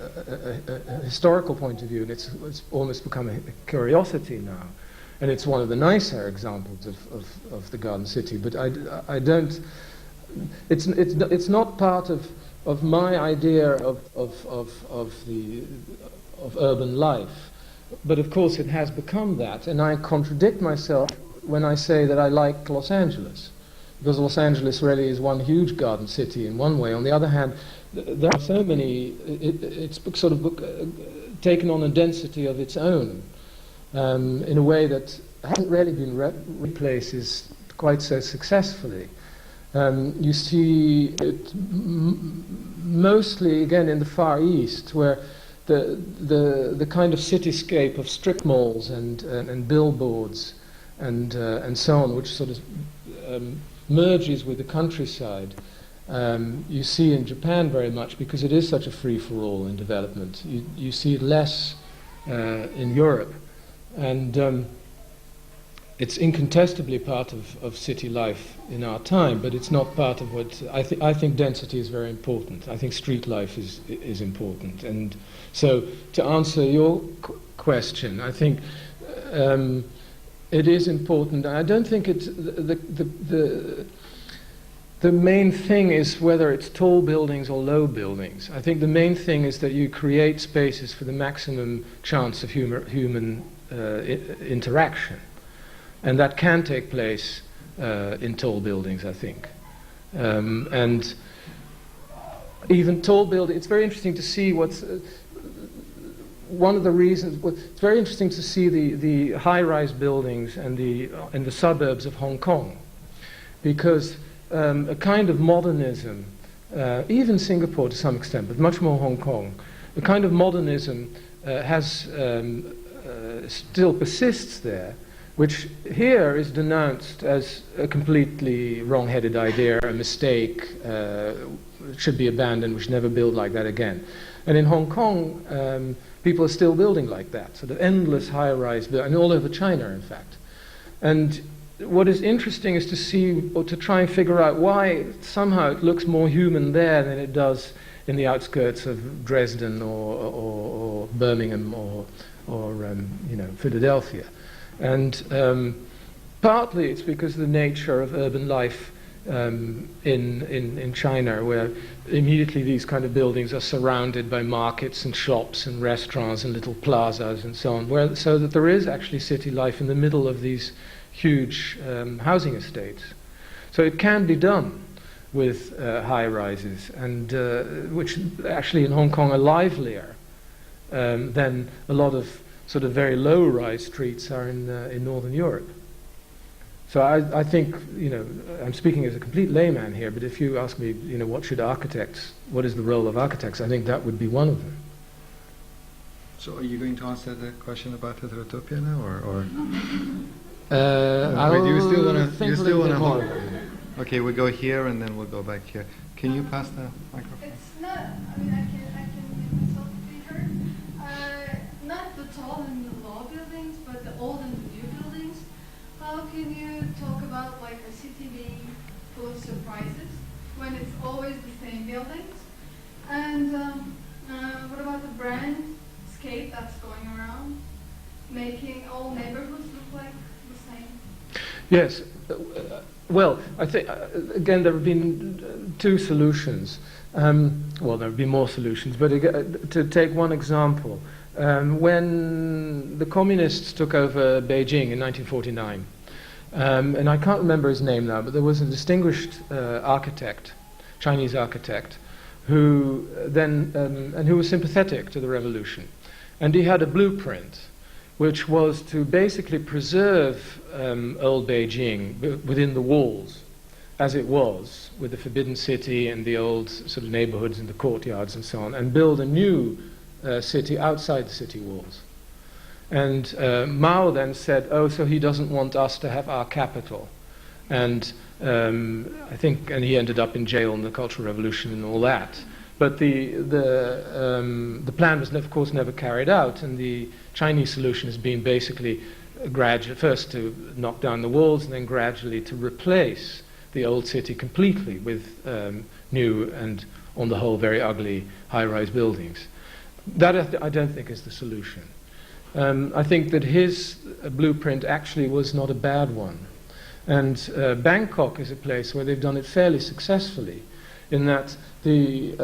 historical point of view, and it's almost become a curiosity now. And it's one of the nicer examples of the garden city. But I don't. It's not part of my idea of urban life. But of course, it has become that, and I contradict myself when I say that I like Los Angeles. Because Los Angeles really is one huge garden city in one way. On the other hand, there are so many, it's sort of taken on a density of its own in a way that hasn't really been replaced quite so successfully. You see it mostly, again, in the Far East, where the kind of cityscape of strip malls and billboards and so on, which sort of merges with the countryside. You see in Japan very much, because it is such a free-for-all in development. You see it less in Europe, and it's incontestably part of city life in our time, but it's not part of what I think density is very important. I think street life is important, and so to answer your question, I think it is important. I don't think it's the main thing is whether it's tall buildings or low buildings. I think the main thing is that you create spaces for the maximum chance of human interaction, and that can take place in tall buildings, I think. And even tall buildings, it's very interesting to see one of the reasons, well, it's very interesting to see the high-rise buildings and the suburbs of Hong Kong, because a kind of modernism, even Singapore to some extent, but much more Hong Kong, a kind of modernism still persists there, which here is denounced as a completely wrong-headed idea, a mistake, should be abandoned, we should never build like that again. And in Hong Kong, people are still building like that, sort of endless high-rise buildings, and all over China, in fact. And what is interesting is to see, or to try and figure out why somehow it looks more human there than it does in the outskirts of Dresden or Birmingham or Philadelphia. And partly it's because of the nature of urban life in China, where immediately these kind of buildings are surrounded by markets and shops and restaurants and little plazas and so on, so that there is actually city life in the middle of these huge housing estates. So it can be done with high rises, and which actually in Hong Kong are livelier than a lot of sort of very low-rise streets are in Northern Europe. So I think, I'm speaking as a complete layman here, but if you ask me, what is the role of architects, I think that would be one of them. So are you going to answer the question about heterotopia now, or? I'll do you still want to? think a little bit more. Okay, we'll go here and then we'll go back here. Can you pass the microphone? It's not, I mean, I can make myself be heard. Not the tall and the low buildings, but the old and the new buildings. How can you talk about like a city being full of surprises when it's always the same buildings? And what about the brandscape that's going around, making all neighborhoods look like the same? Yes. Well, I think, again, there have been two solutions. Well, there have been more solutions, but to take one example, when the communists took over Beijing in 1949, and I can't remember his name now, but there was a distinguished architect, Chinese architect, who then, and who was sympathetic to the revolution. And he had a blueprint which was to basically preserve old Beijing within the walls, as it was, with the Forbidden City and the old sort of neighborhoods and the courtyards and so on, and build a new city outside the city walls. And Mao then said, oh, so he doesn't want us to have our capital. And I think, and he ended up in jail in the Cultural Revolution and all that. But the plan was, of course, never carried out, and the Chinese solution has been basically first to knock down the walls, and then gradually to replace the old city completely with new and, on the whole, very ugly high-rise buildings. That I don't think is the solution. I think that his blueprint actually was not a bad one. And Bangkok is a place where they've done it fairly successfully, in that the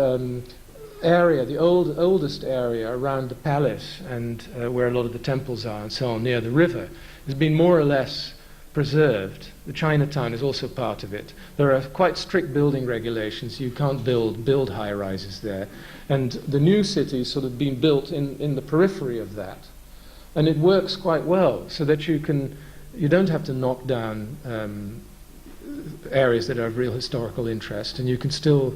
area, the oldest area around the palace and where a lot of the temples are and so on, near the river, has been more or less preserved. The Chinatown is also part of it. There are quite strict building regulations. You can't build high-rises there. And the new city is sort of being built in the periphery of that. And it works quite well, so that you don't have to knock down areas that are of real historical interest, and you can still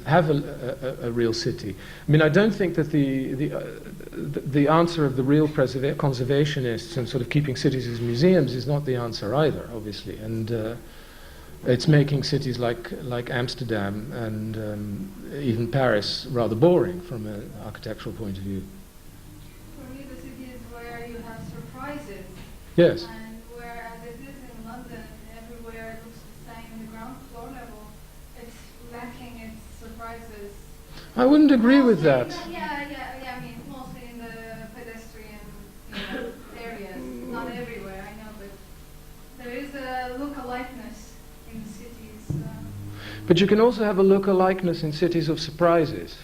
have a real city. I mean, I don't think that the answer of the real conservationists and sort of keeping cities as museums is not the answer either, obviously. And it's making cities like Amsterdam and even Paris rather boring from an architectural point of view. For me, the city is where you have surprises. Yes. And whereas it is in London, everywhere it looks the same in the ground floor level, it's lacking its surprises. I wouldn't agree with that. Yeah, I mean, mostly in the pedestrian areas, not everywhere, I know, but there is a look-alikeness in the cities. But you can also have a look-alikeness in cities of surprises.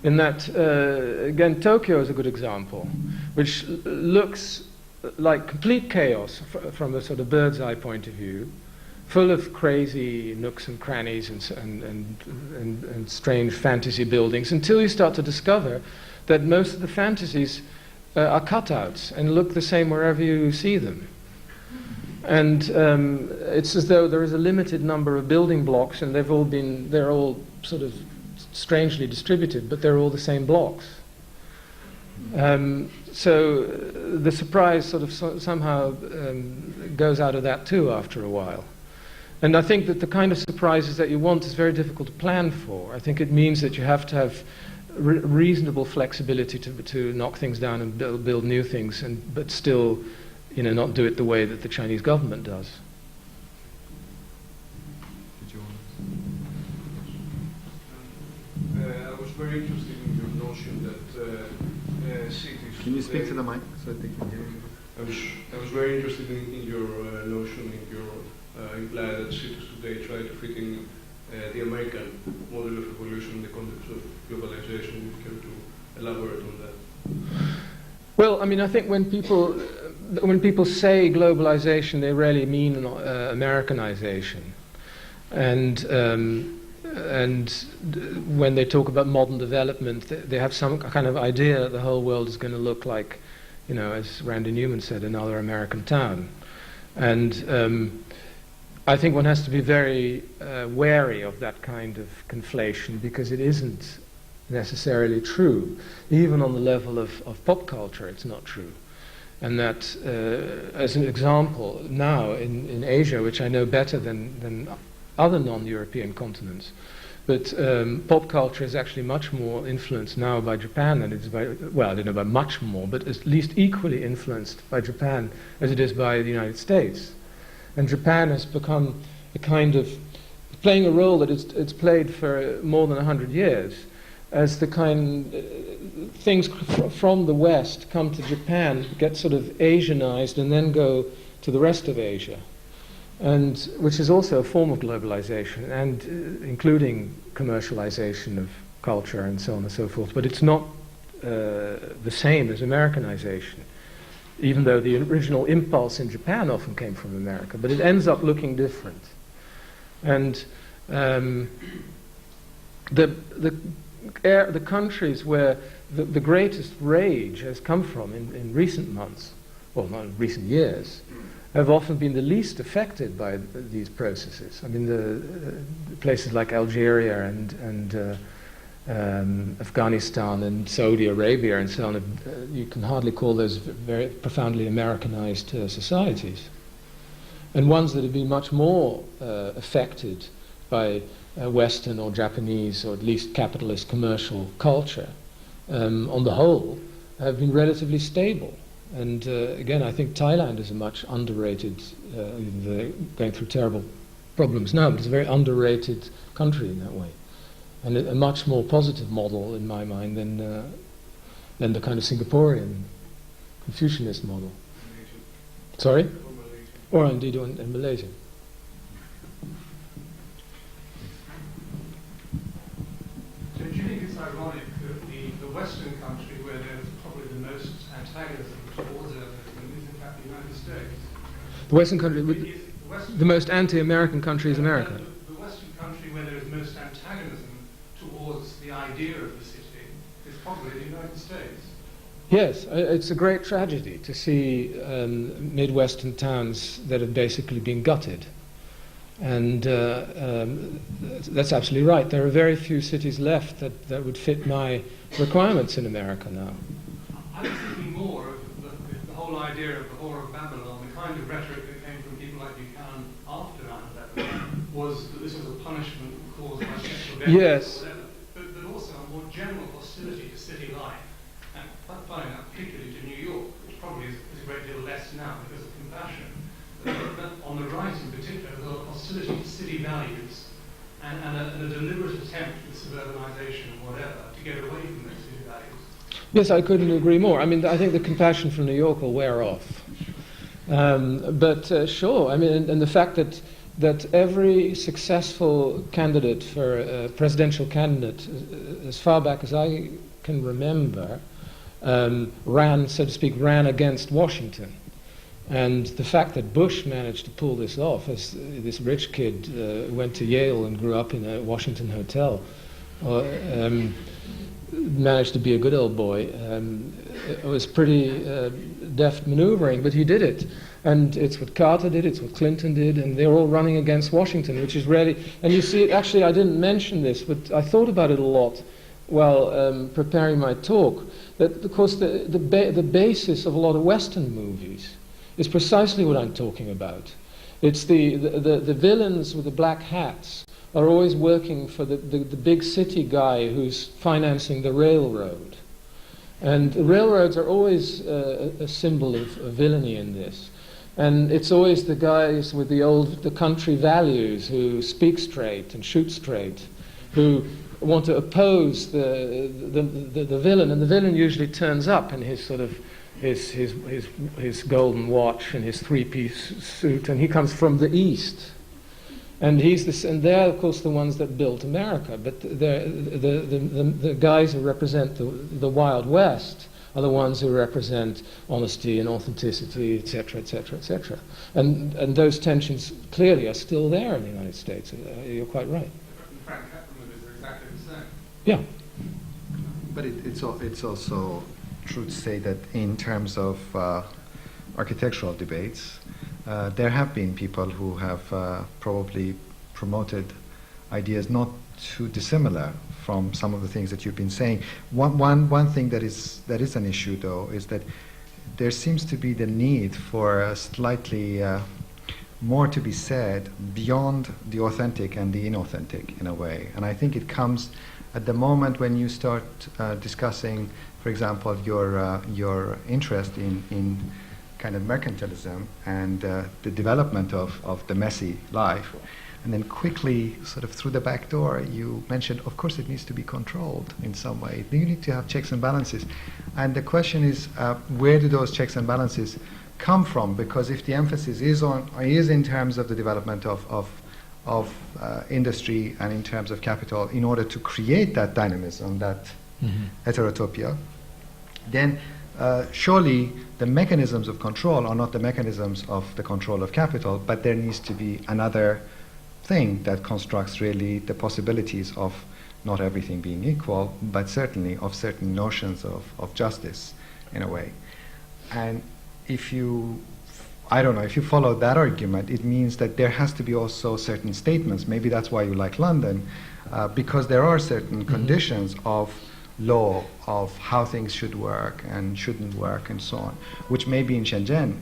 In that, again, Tokyo is a good example, which looks like complete chaos from a sort of bird's eye point of view, full of crazy nooks and crannies and strange fantasy buildings, until you start to discover that most of the fantasies are cutouts and look the same wherever you see them. And it's as though there is a limited number of building blocks, and they're all sort of strangely distributed, but they're all the same blocks. So the surprise sort of somehow goes out of that too after a while. And I think that the kind of surprises that you want is very difficult to plan for. I think it means that you have to have reasonable flexibility to knock things down and build new things, but still, not do it the way that the Chinese government does. I was very interested in your notion that cities. Can you speak to the mic so they can hear you? I was very interested in your notion, in your imply that cities today try to fit in the American model of evolution in the context of globalization. If you care to elaborate on that? Well, I mean, I think when people say globalization, they rarely mean Americanization, and when they talk about modern development, they have some kind of idea that the whole world is going to look like, as Randy Newman said, another American town. And I think one has to be very wary of that kind of conflation, because it isn't necessarily true. Even on the level of pop culture, it's not true. And that, as an example, now in Asia, which I know better than other non-European continents, but pop culture is actually much more influenced now by Japan than it is by, well, I don't know about much more, but at least equally influenced by Japan as it is by the United States. And Japan has become a kind of, playing a role that it's played for more than 100 years, as the kind, things from the West come to Japan, get sort of Asianized, and then go to the rest of Asia. And which is also a form of globalization, and including commercialization of culture and so on and so forth. But it's not the same as Americanization, even though the original impulse in Japan often came from America. But it ends up looking different. And the countries where the greatest rage has come from in recent months, well, not in recent years, have often been the least affected by these processes. I mean, the places like Algeria and Afghanistan and Saudi Arabia and so on, you can hardly call those very profoundly Americanized societies. And ones that have been much more affected by Western or Japanese or at least capitalist commercial culture, on the whole, have been relatively stable. And again, I think Thailand is a much underrated, they're going through terrible problems now, but it's a very underrated country in that way. And a much more positive model, in my mind, than the kind of Singaporean Confucianist model. Sorry? Or indeed in Malaysia. So do you think it's ironic that the Western country where there's probably the most antagonism towards urbanism is in fact the United States? The Western country, the most anti-American country is America. The Western country where there is most antagonism towards the idea of the city is probably the United States. Yes, it's a great tragedy to see Midwestern towns that have basically been gutted. And that's absolutely right. There are very few cities left that would fit my requirements in America now. I was thinking more of the whole idea of the Whore of Babylon, the kind of rhetoric that came from people like Buchanan after 9/11 was that this was a punishment caused by sexual violence. Yes. Or whatever, but also a more general hostility to city life. And finding that particularly to New York, which probably is a great deal less now because of compassion. But on the right in particular, there's a lot of hostility to city values and a deliberate attempt with suburbanization and whatever to get away from those city values. Yes, I couldn't agree more. I mean, I think the compassion from New York will wear off. But sure, I mean, and the fact that every successful candidate for a presidential candidate, as far back as I can remember, ran against Washington. And the fact that Bush managed to pull this off, as this rich kid managed to be a good old boy. It was pretty deft maneuvering, but he did it. And it's what Carter did, it's what Clinton did, and they're all running against Washington, which is really... And you see, actually, I didn't mention this, but I thought about it a lot while preparing my talk, that, of course, the basis of a lot of Western movies is precisely what I'm talking about. It's the villains with the black hats are always working for the big city guy who's financing the railroad. And the railroads are always a symbol of villainy in this. And it's always the guys with the country values who speak straight and shoot straight, who want to oppose the villain. And the villain usually turns up in his sort of his golden watch and his three-piece suit, and he comes from the East. And they're, of course, the ones that built America. But the guys who represent the Wild West are the ones who represent honesty and authenticity, etc., etc., etc. And those tensions clearly are still there in the United States. You're quite right. Frank Capra movies are exactly the same. Yeah. But it's also true to say that in terms of architectural debates, there have been people who have probably promoted ideas not too dissimilar from some of the things that you've been saying. One thing that is an issue, though, is that there seems to be the need for slightly more to be said beyond the authentic and the inauthentic, in a way. And I think it comes at the moment when you start discussing, for example, your interest in kind of mercantilism and the development of the messy life. And then quickly, sort of through the back door, you mentioned, of course, it needs to be controlled in some way. You need to have checks and balances. And the question is, where do those checks and balances come from? Because if the emphasis is in terms of the development of industry and in terms of capital, in order to create that dynamism, that heterotopia, then surely the mechanisms of control are not the mechanisms of the control of capital, but there needs to be another thing that constructs really the possibilities of not everything being equal, but certainly of certain notions of justice, in a way. And if you follow that argument, it means that there has to be also certain statements. Maybe that's why you like London, because there are certain conditions of law, of how things should work and shouldn't work and so on, which maybe in Shenzhen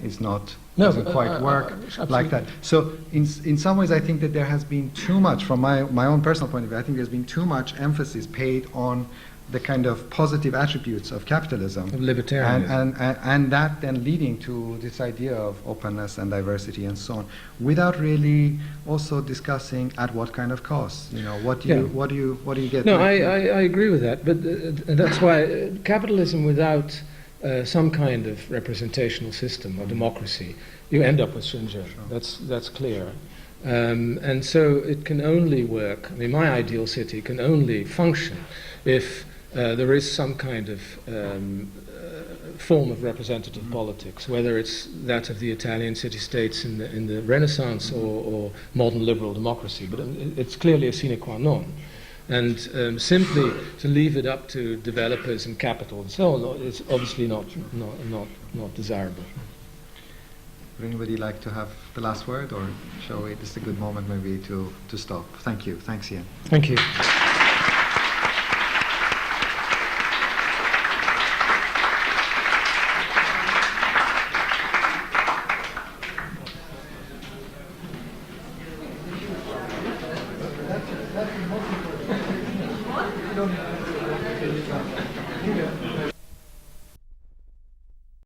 doesn't quite work like that. So in some ways I think that there has been too much, from my own personal point of view, I think there's been too much emphasis paid on the kind of positive attributes of capitalism. Of libertarianism. And that then leading to this idea of openness and diversity and so on, without really also discussing at what kind of cost. You know, what do you get? No, I agree with that, but that's why capitalism without some kind of representational system or democracy, you end up with Shenzhen. Sure. That's clear. And so it can only work. I mean, my ideal city can only function if there is some kind of form of representative politics, whether it's that of the Italian city-states in the Renaissance or modern liberal democracy. But it's clearly a sine qua non. And simply to leave it up to developers and capital and so on is obviously not desirable. Would anybody like to have the last word, or shall we? This is a good moment maybe to stop. Thank you. Thanks, Ian. Thank you.